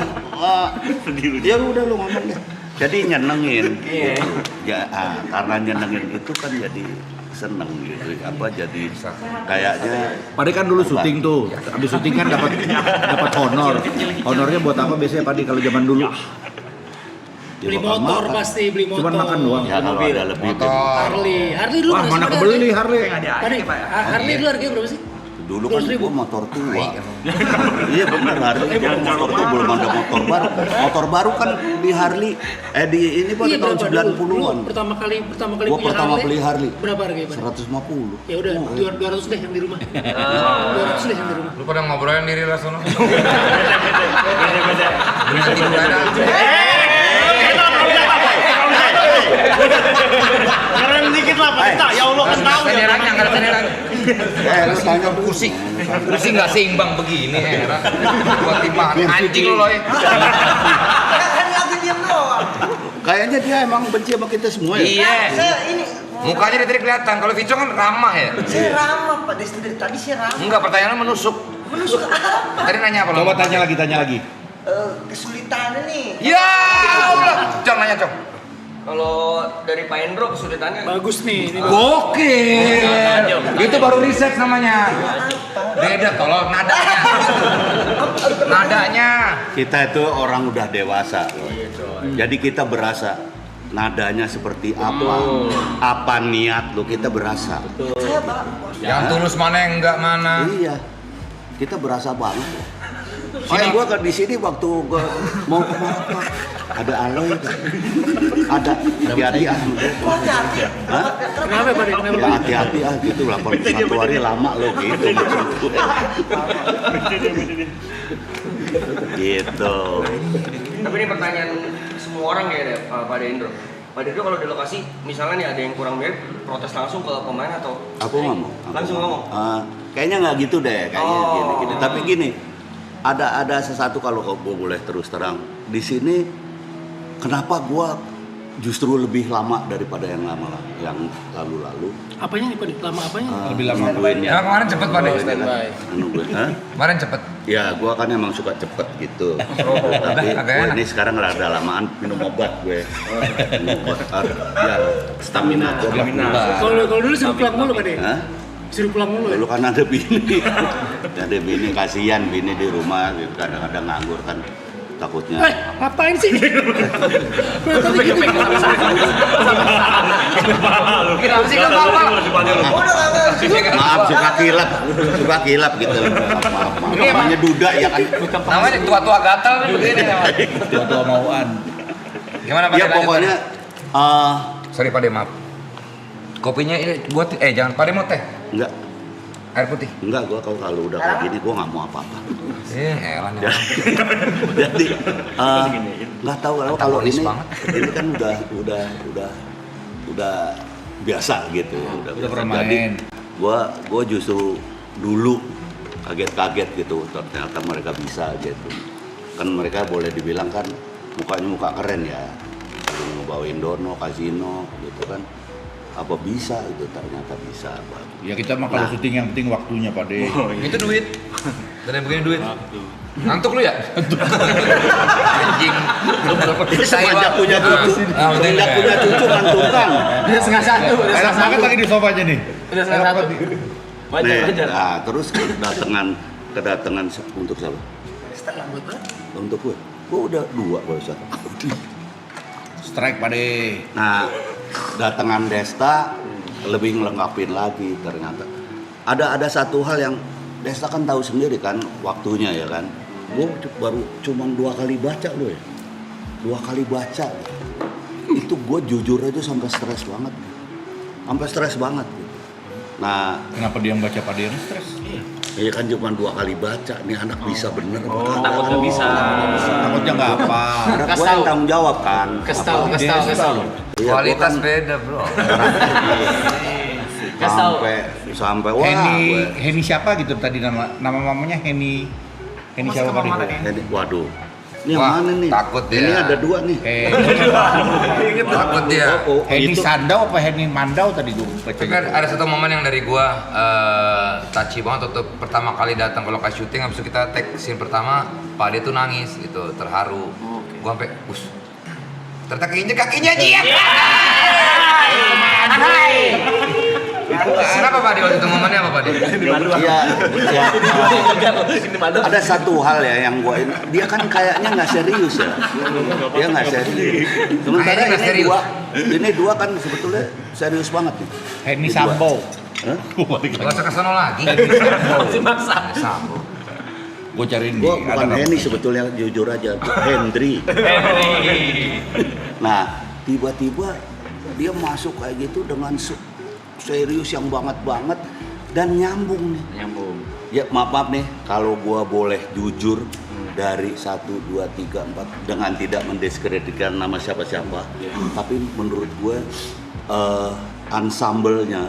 Ya udah lu ngomong deh. Jadi nyenengin. Ya, karena nyenengin itu kan jadi seneng gitu, jadi kayaknya. Pade kan dulu syuting tuh, habis syuting kan dapat honor. Honornya buat apa biasanya Pade kalau zaman dulu? Beli motor pasti, beli motor. Cuman makan doang. Ya kalau ada lebih. Harley dulu. Wah, mana kebeli Harley? Harley dulu harganya berapa sih? Dulu kan gua motor tua. Iya benar, Harley motor tua, belum ada motor baru. Motor baru kan di Harley, di ini pada tahun 90-an. Pertama kali Gua pertama beli Harley. Berapa harganya? 150. Ya udah, 200 deh yang di rumah. 200 deh yang di rumah. Lu pada ngobrolin diri lah sono. Keren dikit lah Pak. Ya Allah kan tahu. Senderangnya enggak senderang. Lu tanya kursi nggak seimbang begini heran. Buat timah anjing lu loh. Kan lagi diam doang. Kayaknya dia emang benci sama kita semua ya. Iya. Saya ini Mukanya dari tadi kelihatan. Kalau Vico kan ramah ya. saya ramah Pak Des, dari tadi saya ramah. Enggak, pertanyaannya menusuk. Menusuk apa? Tadi nanya apa? Coba tanya lagi. Kesulitannya nih. Ya Allah. Cong nanya, Cong. Kalau dari Pak Endro kesulitannya Bagus nih. Ini Gokil. Itu baru riset namanya. Beda kalau nadanya. Kita itu orang udah dewasa loh. Jadi kita berasa nadanya seperti apa niat lo, kita berasa. Saya Pak. Yang tulus mana yang enggak mana. Iya, kita berasa banget. Kayak gue kan di sini waktu gue mau kemana Pak, ada Aloy kan, ada hati-hati Hati-hati. Kenapa Pak? ya hati-hati gitu, 81 hari lama lo gitu maksud gue. Gitu. Tapi ini pertanyaan semua orang ya deh, Pak Endro. Pak Endro kalau di lokasi misalnya nih ada yang kurang mirip, protes langsung ke pemain atau Aku ngomong. langsung ngomong. Kayaknya nggak gitu deh, kayaknya gini. Tapi gini, ada sesuatu kalau gue boleh terus terang di sini. Kenapa gue justru lebih lama daripada yang lalu-lalu? Apanya nih Pak? Lama apanya? Lebih lama. Nungguinnya. Ya kemarin cepet Pak. Nungguin. Kemarin cepet. Ya, gue kan emang suka cepet gitu. Tapi gue ini sekarang rada lamaan minum obat gue. Minum obat biar stamina gue. Kalau dulu suruh pulang mulu Pak Des. Suruh pulang mulu ya? Dulu kan ada bini. Ada bini, kasihan bini di rumah gitu, kadang-kadang nganggur kan. Takutnya. Ngapain sih? Kenapa sih kan Pak? Maaf, suka kilap gitu. Namanya duda ya kan. Namanya tua-tua gatal kan begini namanya. Tua mauan. Gimana Pak? Ya pokoknya sorry Pak, maaf. Kopinya ini buat jangan Pak mau teh. enggak. Air putih. Enggak, gua kalau udah kayak gini gua nggak mau apa-apa. Heran ya. Jadi nggak tahu kalau ini kan udah biasa gitu. Udah pernah Jadi main. gua justru dulu kaget-kaget gitu, ternyata mereka bisa gitu. Kan mereka boleh dibilang kan mukanya muka keren ya, ngebawain dono, kasino gitu kan. Apa bisa itu, ternyata bisa. Ya kita mah kalau syuting yang penting waktunya Pak De. Itu duit. Dari begini duit. Ngantuk lu ya? Anjing. Semenjak punya cucu, semenjak punya cucu ngantukan. Udah setengah satu. Enak banget lagi di sofanya nih. Udah setengah satu. Nah, terus kedatangan untuk siapa? Untuk gue. Gue udah 2 barusan. Strike Pak De. Nah, datangan Desta lebih ngelengkapin lagi ternyata. Ada satu hal yang Desta kan tahu sendiri kan waktunya ya kan. Gue baru cuma 2 kali baca loh ya. 2 kali baca. Itu gue jujur itu sampai stres banget. Sampai stres banget. Nah, Kenapa dia yang baca Pak Dean stres? ya kan cuma 2 kali baca, nih anak bisa bener apa kagak. Takut nggak bisa. Takutnya nggak apa. Karena gue yang tanggung jawab kan. Kasih tahu. Iya, Kualitas gua kan beda bro. sampai wah. Heni siapa gitu tadi nama mamanya Heni siapa tadi? Waduh. Ini yang Wah, mana nih? takut dia. Ini ada 2 nih. Takut dia. Heni Itu Sandau apa Heni Mandau tadi gue baca Tapi kan ada satu momen yang dari gua touchy banget waktu pertama kali datang ke lokasi syuting, habis itu kita take scene pertama, Pak Ade tuh nangis gitu, terharu. Gua sampai ternyata keinjek kakinya dia. Kenapa Pak Ade waktu itu momennya apa Pak Ade? Iya, ada satu hal ya yang gua dia kan kayaknya nggak serius ya. Dia nggak serius. Sementara Kayaknya nggak serius. ini dua kan sebetulnya serius banget nih. Heni Ini Sambo. Hah? Gak usah kesono lagi. Sambo. Gue cariin Gua di bukan Henny sebetulnya, jujur aja, Hendry. Nah, tiba-tiba dia masuk kayak gitu dengan serius yang banget dan nyambung nih. Nyambung. Ya maaf nih kalau gua boleh jujur dari 1, 2, 3, 4 dengan tidak mendiskreditkan nama siapa-siapa, tapi menurut gue ensemble-nya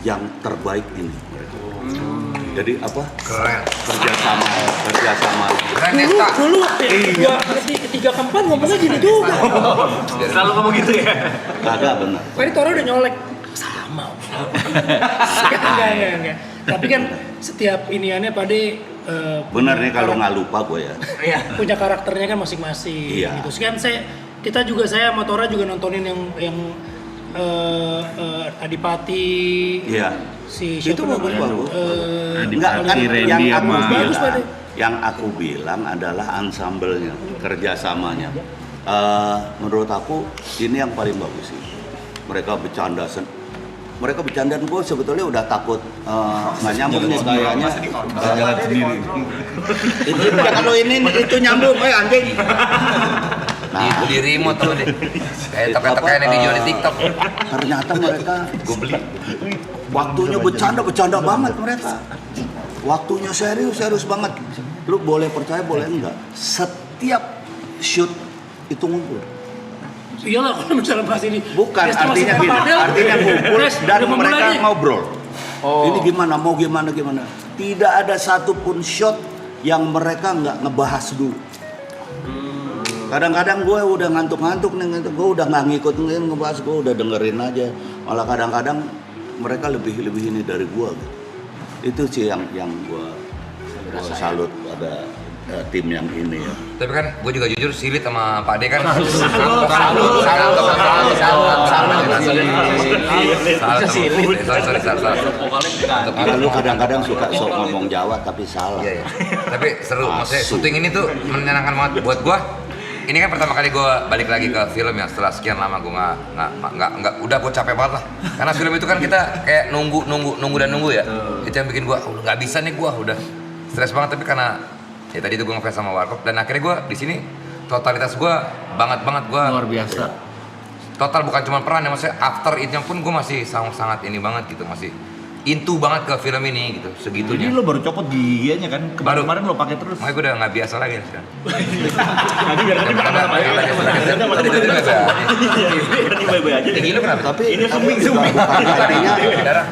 yang terbaik ini. Jadi apa? Keren. Kerjasama. Keren Nesta. Dulu ya, ketiga keempat ngomongnya gini juga. Selalu ngomong gitu ya. Kagak benar. Tadi Toro udah nyolek sama. Enggak. Tapi kan setiap iniannya Pak De Bener nih kalau nggak lupa gue ya. punya karakternya kan masing-masing. Iya. Gitu. Sekian saya sama Tora juga nontonin yang Adipati. Iya. Si Itu siapa namanya? bagus. Eh, Enggak kan Bagus, Pak De. yang aku bilang adalah ensemble-nya, kerjasamanya. Menurut aku ini yang paling bagus sih. Mereka bercandaan gue sebetulnya udah takut nggak nyambung nih kayaknya. jalan sendiri. Ya kalau ini itu nyambung, anjing. Nah, Di remote tuh deh. Kayak toko-toko yang dijual di TikTok. ternyata mereka Gue beli. waktunya bercanda banget mereka. Waktunya serius banget. Lu boleh percaya boleh enggak. Setiap shoot itu ngumpul. Iyalah kalau misalnya pas ini. Bukan, Des, masih artinya ke gini, Padel. artinya ngumpul Des, dan udah memulai mereka nih. ngobrol. Ini gimana, mau gimana. Tidak ada satupun shot yang mereka nggak ngebahas dulu. Kadang-kadang gue udah ngantuk nih, gue udah nggak ngikutin ngebahas, gue udah dengerin aja. Malah kadang-kadang mereka lebih ini dari gue. Gitu. Itu sih yang gue salut pada tim yang ini ya. Tapi kan gue juga jujur silit sama Pak De kan. Karena lu kadang-kadang suka sok ngomong Jawa tapi salah. Iya. Tapi seru, maksudnya syuting ini tuh menyenangkan banget buat gue. Ini kan pertama kali gue balik lagi ke film yang setelah sekian lama gue nggak udah gue capek banget lah. Karena film itu kan kita kayak nunggu ya. Itu yang bikin gue udah nggak bisa nih, gue udah stres banget. Tapi karena ya tadi itu gue ngefans sama Warkop dan akhirnya gue di sini totalitas gue banget gue Luar biasa. total, bukan cuma peran ya, maksudnya after itnya pun gue masih sangat ini banget gitu, masih into banget ke film ini gitu, segitunya. Jadi lo baru copot giginya kan? Kemarin lo pakai terus. Makanya gue udah nggak biasa lagi sekarang. Nanti biar nanti makan apa ya? Nanti baik-baik aja. Tinggi lu kenapa? Tapi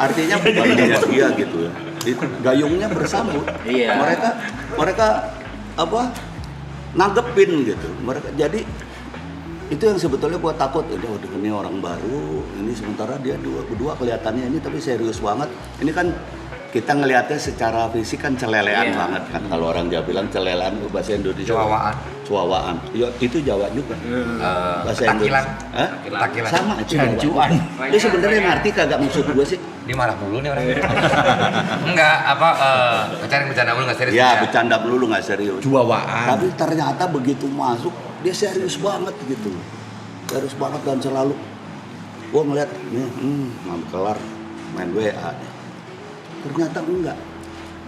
artinya bukan dia gitu ya. Gayungnya bersambut. Iya. Mereka apa? Nanggepin gitu. Mereka jadi itu yang sebetulnya gua takut, ini orang baru, ini sementara dia berdua kelihatannya ini tapi serius banget. Ini kan kita ngelihatnya secara fisik kan celelean banget kan. Kalau orang Jawa bilang celelean bahasa Indonesia. Cuawaan. Ya, itu Jawa juga. Bahasa Takilan. Hah? Takilan. Sama itu Jawa. Dia sebenarnya ngerti kagak maksud gua sih. Dia marah dulu nih orang. Enggak, bercanda dulu nggak serius. Ya, bercanda dulu nggak serius. Cuawaan. Tapi ternyata begitu masuk dia serius banget gitu. Serius banget dan selalu gua ngeliat nih, kelar main WA. Ternyata enggak.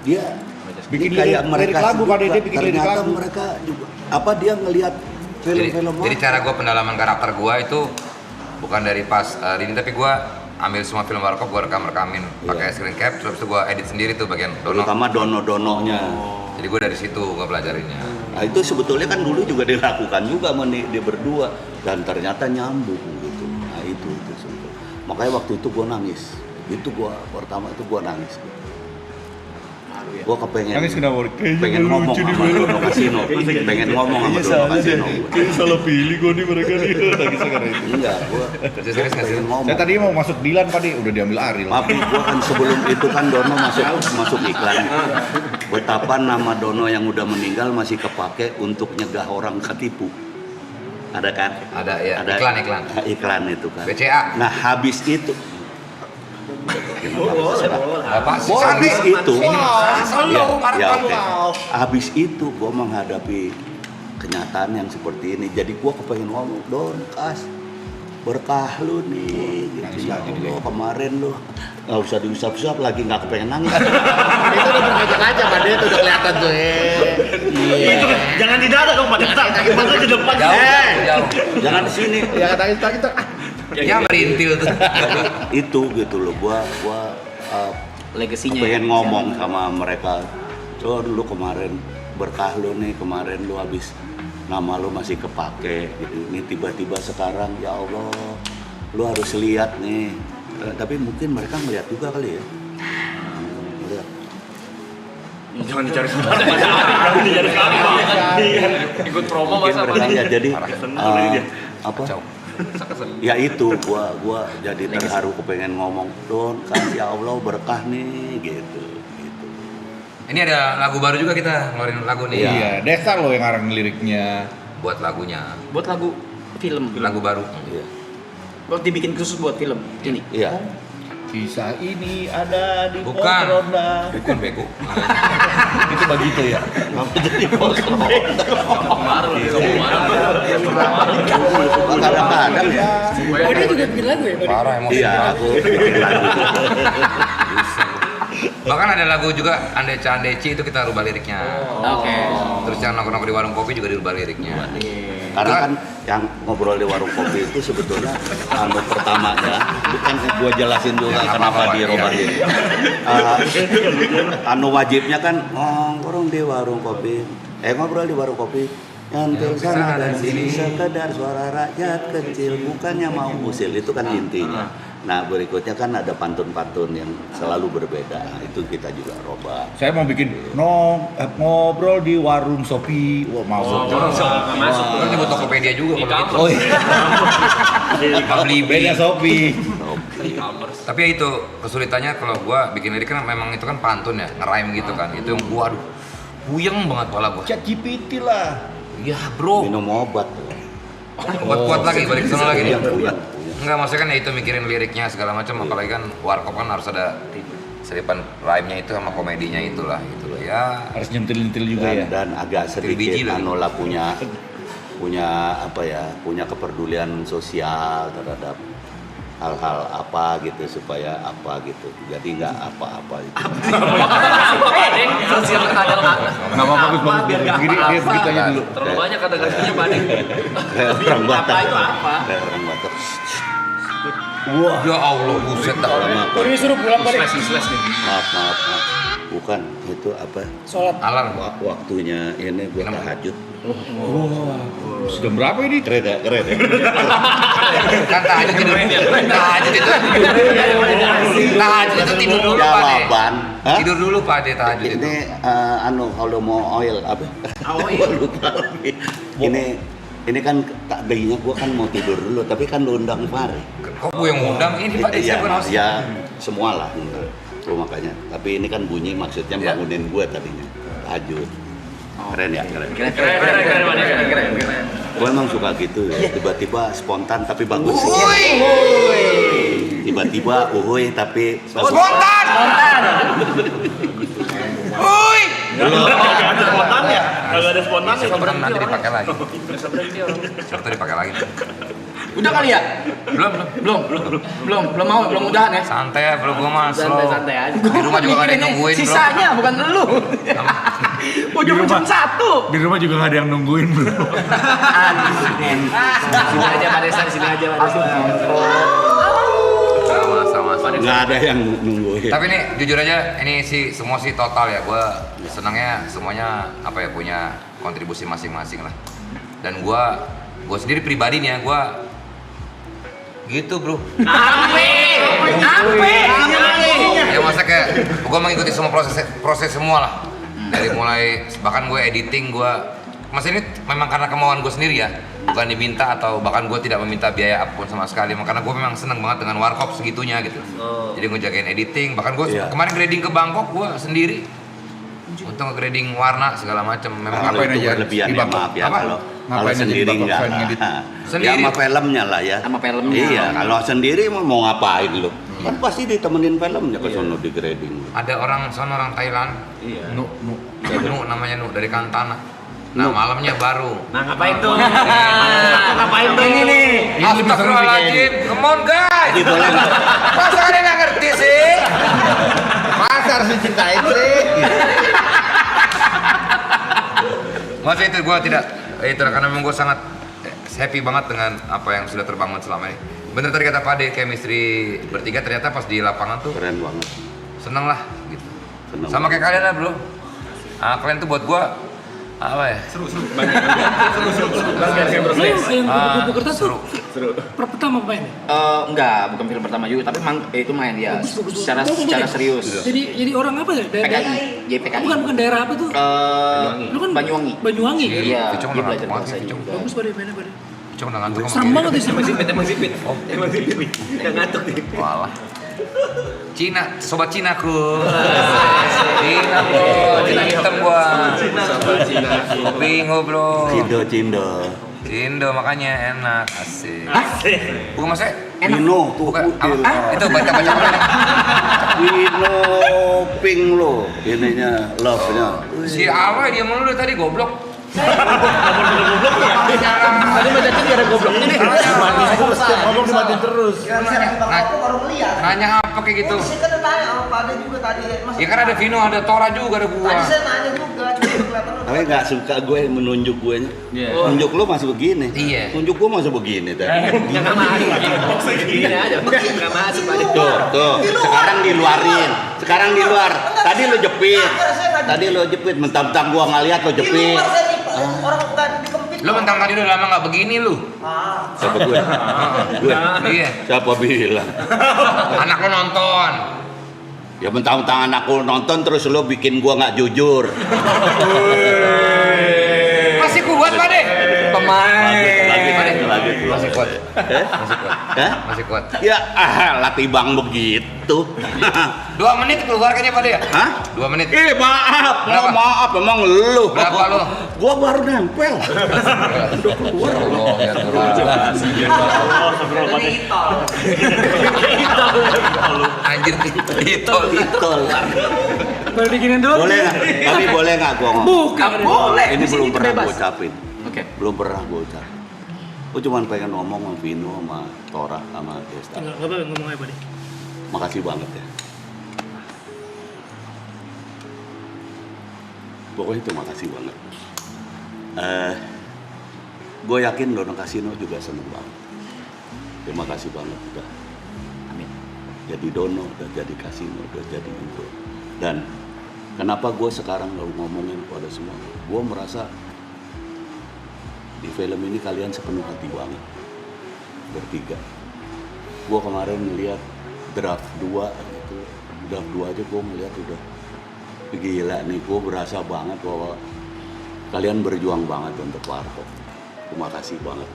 Dia Bikin kayak mereka lagu, Pak Dede bikin lirik ternyata lagu. mereka juga apa dia ngelihat film-film Jadi cara gue pendalaman karakter gue itu bukan dari pas ini, tapi gue ambil semua film Warkop, gue rekamin pakai screen cap, terus itu gue edit sendiri tuh bagian Terutama dono-dononya. Jadi gue dari situ gue pelajarinya. Nah itu sebetulnya kan dulu juga dilakukan juga sama dia berdua dan ternyata nyambung gitu. Nah itu sebetulnya. Makanya waktu itu gue nangis. Itu gue pertama itu gue nangis. Gue kepengen Nangis kenapa? pengen ngomong sama Dono Kasino, pengen ngomong sama Dono Kasino. Kayaknya salah pilih gue nih mereka nih. Nangis karena itu. Enggak, gue Serius nggak sih? pengen ngomong. Saya tadi mau masuk Dilan Pak, udah diambil Ariel. Tapi gue kan sebelum itu kan Dono masuk iklan. Betapa nama Dono yang udah meninggal masih kepake untuk nyegah orang ketipu. Ada kan? Ada ya, iklan. Iklan itu kan. BCA. Nah habis itu Bapak sih habis itu Wow. ya oke. Habis itu gue menghadapi kenyataan yang seperti ini. Jadi gue kepengen ngomong, Don, Kas, berkah lu nih gitu. Ya Allah, kemarin lu nggak usah diusap-usap lagi, nggak kepengen nangis. Itu udah berkaca-kaca Pak, dia tuh udah kelihatan tuh. Itu jangan di dada dong, Pak. Mata di depan. jauh. Jangan di sini. Ya kata kita Ya merintil tuh. Itu gitu loh, gua Legasinya. pengen ngomong sama mereka. Don, lu kemarin berkah lu nih, kemarin lu habis nama lu masih kepake gitu. Ini tiba-tiba sekarang ya Allah, lu harus lihat nih. Tapi mungkin mereka melihat juga kali ya. Melihat. Jangan dicari sebenarnya. Jangan dicari sekali, Pak. Ikut promo Mungkin masa mereka ya, jadi apa? Kacau. Ya itu gua jadi terharu kepengen ngomong, Don, kan ya Allah berkah nih gitu. Ini ada lagu baru juga kita ngeluarin lagu nih. Iya, Desa loh yang ngarang liriknya. Buat lagunya. Buat lagu film. Lagu baru. Iya. Buat dibikin khusus buat film ini. Iya. Kisah ini ada di Bukan. pos ronda. Bukan bego. Itu begitu ya. Jadi pos kadang-kadang ya. Oh dia juga bikin lagu ya? Pak? Parah emosi. Iya, aku bikin lagu. Bahkan ada lagu juga Andeca Andeci itu kita rubah liriknya. Oke. Terus yang nongkrong di warung kopi juga dirubah liriknya. Karena kan yang ngobrol di warung kopi itu sebetulnya pertamanya bukan gua jelasin dulu Ya, kenapa apa-apa, dia roba iya. diri. Wajibnya kan nongkrong di warung kopi. Ngobrol di warung kopi. Yang sana dan sini sekedar suara rakyat kecil, bukannya mau usil, itu kan intinya. Nah berikutnya kan ada pantun-pantun yang selalu berbeda. Nah, itu kita juga robah. Saya mau bikin ngobrol di warung Sopi. Wah, mau. Masuk. Terus nyebut Tokopedia juga kalau gitu. Oh iya. Beli Beda Sopi. Tapi ya itu kesulitannya kalau gua bikin lirik kan memang itu kan pantun ya, nge-rhyme gitu kan. Itu yang gua aduh puyeng banget kepala gua. Chat GPT lah. Iya, Bro. Minum obat. Kuat-kuat lagi balik ke sana lagi nih. Puyeng. Enggak, maksudnya kan ya itu mikirin liriknya segala macam, apalagi kan Warkop kan harus ada selipan rhyme-nya itu sama komedinya itulah gitu loh ya. Harus nyentil-nyentil juga ya. Dan agak Biji sedikit lagi. Anola punya apa ya, punya kepedulian sosial terhadap hal-hal apa gitu supaya apa gitu, jadi nggak apa-apa itu. Sosial ada Nggak apa-apa, begini dia begitu aja dulu. terlalu banyak kata-katanya Pak Deng. Kayak orang Batak. Apa itu apa? Kayak orang Batak. Wah. Ya Allah, buset dah. Maaf, Ini suruh pulang Pak Deng. maaf. Bukan itu apa? Sholat. Alarm. Waktunya ini gue tahajud. Sudah berapa ini? Keren ya? Kan tahajud tidur. Tahajud itu tidur dulu Pak De. Jawaban. Hah? Tidur dulu Pak De tahajud itu. Ini kalau mau oil apa? Gua lupa lagi. Ini kan takdirnya gua kan mau tidur dulu, tapi kan lu undang Fahri. Kok gue yang ngundang ini Pak De, siapa harus? Ya semua lah. Makanya. Tapi ini kan bunyi maksudnya Ya. bangunin gua tadinya. Tahajud. Keren ya, keren. Keren. Gua emang suka gitu ya. Tiba-tiba spontan tapi bagus. Tiba-tiba uhuy tapi bagus. Spontan. Woi. Agak ada spontan ya? Agak ada spontan ya? Spontan nanti dipakai lagi. Siapa tuh dipakai lagi? Udah kali ya? Belum udahan ya? Santai ya bro, gue mah slow. Santai aja. Di rumah juga gak ada yang nungguin bro. Sisanya bukan lu. Mau jam 1. Di rumah juga nggak ada yang nungguin bro. Sini aja Pak Desa, sini aja Pak Desa. Sama nggak ada yang nungguin. Tapi nih jujur aja, ini sih semua sih total ya. Gue senangnya semuanya apa ya, punya kontribusi masing-masing lah. Dan gue sendiri pribadi nih ya, gue gitu bro. Ya masa kayak gue mengikuti semua proses semua lah. Dari mulai bahkan gue editing gue. Mas ini memang karena kemauan gue sendiri ya, bukan diminta atau bahkan gue tidak meminta biaya apapun sama sekali. Karena gue memang seneng banget dengan Warkop segitunya gitu. Jadi gue jagain editing, bahkan gue kemarin grading ke Bangkok gue sendiri. Untuk nge-grading warna segala macam. Memang Ngapain aja kelebihan ya, maaf ya kalau sendiri enggak lah. Ya sama filmnya lah ya. Sama filmnya. Iya, kalau sendiri mau ngapain lu? Kan pasti ditemenin filmnya ke sono di grading. Ada orang sono, orang Thailand. Iya. Nu namanya Nu dari Kantana. Nah malamnya baru. Nah ngapain tuh? Ngapain tuh ini nih? Astagfirullahaladzim, come on guys. Gitu lah. Masa kalian nggak ngerti sih? Pasar sih cintain sih. Maksudnya itu gue tidak, itu karena memang gue sangat happy banget dengan apa yang sudah terbangun selama ini. Bener tadi kata Pak De, chemistry bertiga ternyata pas di lapangan tuh Keren banget. seneng lah gitu. Seneng Sama kayak kalian lah bro. Kalian tuh buat gue apa ya? Lu yang buku kertas tuh pertama main ya? Enggak, bukan film pertama juga, tapi itu main ya secara serius. Jadi orang apa ya? PKI, JPKI. Bukan daerah apa tuh? Lu kan Banyuwangi. Banyuwangi. Iya, Picong dia udah belajar ngantuk bahasa banget, juga. Bagus pada mainnya pada. Picong udah ngantuk sama Serem gini. banget sih. Emang sipit. Yang ngantuk nih. Walah. Cina, sobat Cinaku. Cina bro, Cina hitam gua. Bingo bro. Cindo makanya enak, asik. Bukan maksudnya Wino tuh bukan putih. itu baca apa? Wino pink lo, ininya love-nya. Si Awa dia mulu tadi goblok. Tadi baca chat gak ada gobloknya nih. Ngomong dimatiin terus. Nanya apa kayak gitu? Saya kan tanya sama Pak Ade juga tadi. Ya kan ada Vino, ada Tora juga, ada gua. Tadi saya nanya juga, cuma kelihatan lu. Tapi nggak suka gue menunjuk gue nya. Nunjuk lo masih begini. Iya. Nunjuk gue masih begini tadi. Nggak masuk. Gini aja. Nggak masuk Pak De. Tuh. Sekarang diluarin. Sekarang di luar. Tadi lo jepit. Mentang-mentang gua nggak lihat lo Di jepit. luar saya orang bukan dikempit. Lu mentang tadi udah lama nggak begini lu. Siapa gue? Gue. Iya. Siapa bilang? Anak lu nonton. Ya mentang-mentang anakku nonton terus lo bikin gua nggak jujur. Masih kuat Pak De. Lagi. Masih kuat. Hah? Masih kuat. Ya latih bang begitu. 2 menit keluar kayaknya Pak De ya? Hah? 2 menit. Maaf. Berapa? Maaf emang lu. Berapa lu? Gua baru nempel. Anjir ditol. Baru diginin dulu. Boleh nggak? Tapi boleh nggak gua ngomong? Bukan. Boleh. Ini Di sini belum pernah bebas. gua ucapin. Oke. Belum pernah gua ucapin. Gua cuma pengen ngomong sama Vino, sama Tora, sama Desta. Enggak apa ngomong apa nih? Makasih banget ya. Pokoknya itu makasih banget. Gue yakin Dono Kasino juga seneng banget. Terima kasih banget udah. Amin. Jadi Dono, udah jadi Kasino, udah jadi Indro. Dan kenapa gue sekarang lalu ngomongin pada semua? Gue merasa di film ini kalian sepenuh hati banget. Bertiga. Gue kemarin ngeliat draft 2 gitu. Draft 2 aja gue ngeliat udah gila nih, gue berasa banget bahwa kalian berjuang banget untuk Warkop. Terima kasih banget.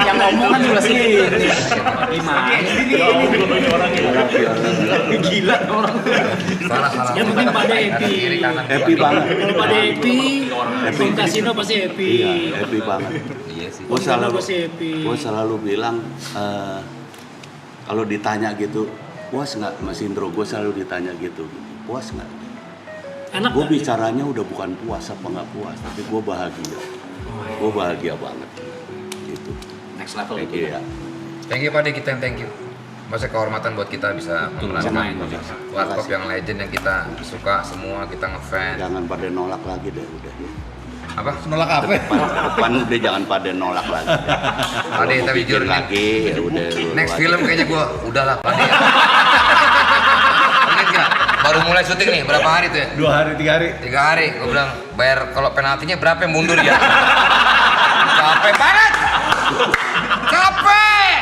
Yang ngomong kan juga sih. Gimana? Gila orang. Salah. Yang penting pada happy. Happy banget. Kalau pada happy, Bang Kasino pasti happy. Iya, happy banget. Iya sih. Pasti happy. Gue selalu bilang kalau ditanya gitu, puas nggak Mas Indro? Gue selalu ditanya gitu, puas nggak? Enak. Gue bicaranya udah bukan puas apa nggak puas, tapi gue bahagia. Gue bahagia banget. Gitu. Next level Thank itu. you ya. Thank you Pak De, kita yang thank you. Masa kehormatan buat kita bisa memerankan Warkop yang legend yang kita suka semua, kita ngefans. Jangan pada nolak lagi deh udah. Apa? Nolak apa? Depan udah jangan pada nolak lagi. Pade tapi jujur nih. Lagi ya udah. Next film kayaknya gua udahlah Pade. Ingat nggak? Baru mulai syuting nih, berapa hari tuh ya? 2 hari, 3 hari. 3 hari, gua bilang bayar kalau penaltinya berapa yang mundur ya? Capek banget. Capek.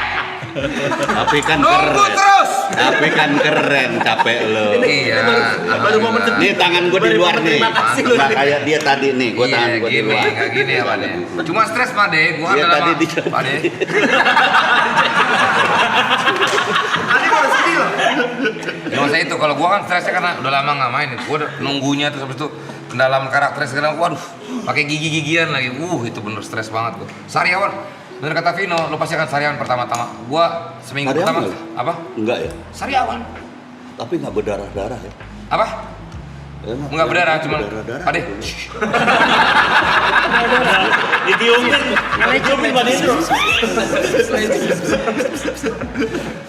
Tapi kan Nunggu keren. terus. Tapi kan keren, capek lo. Iya. baru momen Nih tangan gue di luar nih. Nggak kayak dia tadi nih, gue tangan gue di gini, luar. nggak gini ya Pade. Cuma stres Pade, gua Dia kan tadi lama. di Pade. Tadi baru sedih loh. Ya masa itu kalau gua kan stresnya karena udah lama nggak main, gua udah nunggunya terus habis itu pendalam karakter sekarang, waduh, pakai gigi-gigian lagi, itu bener stres banget gua. Sariawan, bener kata Vino, lu pasti akan sariawan pertama-tama. Gua seminggu Sariawan pertama, nggak? apa? Enggak ya? Sariawan, Tapi nggak berdarah-darah ya? apa? Enggak berdarah, cuma, Pade. Ditiumin. Ditiumin Pak Dendro.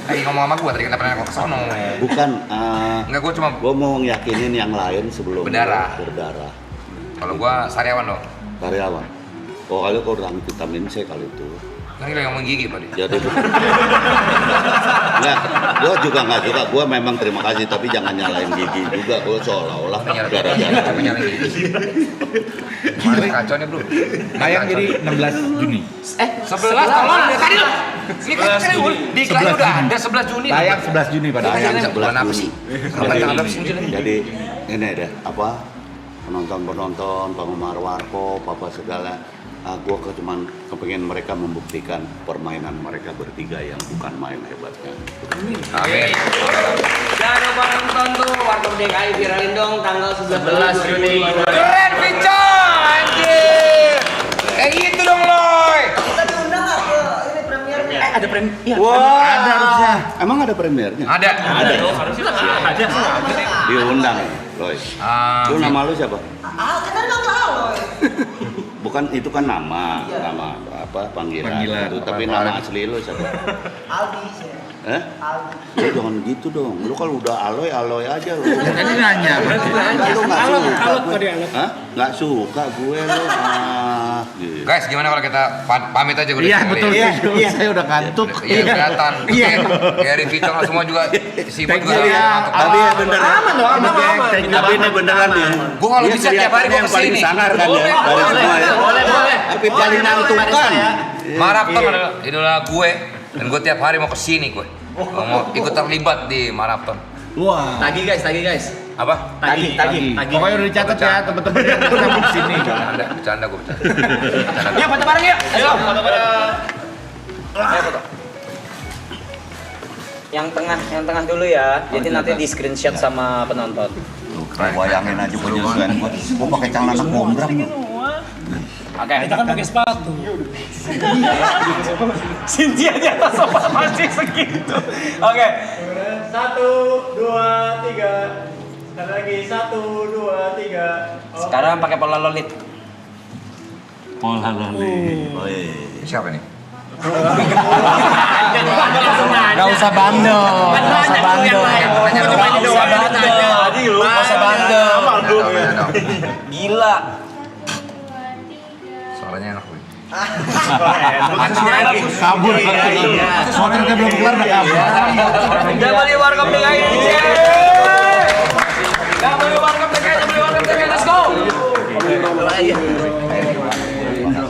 Lagi ngomong sama gua tadi kenapa nanya ke sono? Bukan. Enggak, gua cuma Gue mau yakinin yang lain sebelum Berdarah. berdarah. kalau gua sariawan dong. Karyawan. Oh kali kurang vitamin C kali itu. Kan lagi ngomong gigi Pade. Jadi nggak, gue juga nggak suka. Gue memang terima kasih, tapi jangan nyalain gigi juga. Gue seolah-olah gara-gara Menyala gigi. Kemarin kacau nih bro. Tayang jadi 16 Juni. 11 tolong dari tadi loh. Ini kan di iklannya udah ada 11 Juni. Tayang 11 Juni pada Tayang akhirnya. 11 Bulan apa Juni. sih? Kapan tanggal berapa sih Juni? Jadi ini deh apa penonton, penggemar warkop, apa segala. Gue cuman kepengen mereka membuktikan permainan mereka bertiga yang bukan main hebatnya. Amin. Jangan lupa nonton tuh Warkop DKI viralin dong tanggal 11 Juni. Keren Pico, anjir. Kayak gitu dong Loy. Kita diundang nggak ke ini premier? Ada prem. Iya. Wah, ada harusnya. Emang ada premiernya? Ada. Ada dong, harusnya ada. Diundang, Loy. Lu nama lu siapa? Kita nggak tahu loh. Bukan itu kan nama apa panggilan, Panggilan, itu, apa, tapi apa. nama asli lu siapa? Aldi sih. Aldi. Lu jangan gitu dong. Lu kalau udah aloy aja lu. Tadi nanya. Lu nggak Alot, suka alot gue. kok dia alot. Hah? Nggak suka gue lu. Gitu. Guys, gimana kalau kita pamit aja udah Iya sekali? betul. Iya, saya udah ngantuk. Iya kelihatan. Iya. Kayak di Pico semua juga sibuk juga. Iya, tapi ya beneran. Aman dong, aman. Tapi ini beneran ya. Gua kalau Dia bisa tiap hari gua yang paling kesini. sangar kan ya. Dari semua ya. Boleh. Tapi paling ngantukan. Maraton adalah idola gue dan gue tiap hari mau kesini gue. Gua mau ikut terlibat di maraton. Wah. Tagih guys. Apa? Tagih. Pokoknya udah dicatat ya teman-teman yang mau kesini. Bercanda gue bercanda. Yuk foto bareng yuk. Ayo foto bareng. Yang tengah dulu ya. Jadi nanti di screenshot sama penonton. Bayangin aja penyesuaian gue. Gue pakai celana anak gondrong. Oke. Kita kan pakai sepatu. Cynthia di atas sofa masih segitu. Oke. 1, 2, 3. Sekali lagi 1, 2, 3. Sekarang pakai pola lolit. Siapa nih? Gak usah bandel. Gak usah bandel. Gak usah bandel. Gila. Suaranya enak gue. Kabur. Soalnya kita belum kelar udah kabur. Jangan beli Warkop DKI. Jangan beli Warkop DKI. Let's go.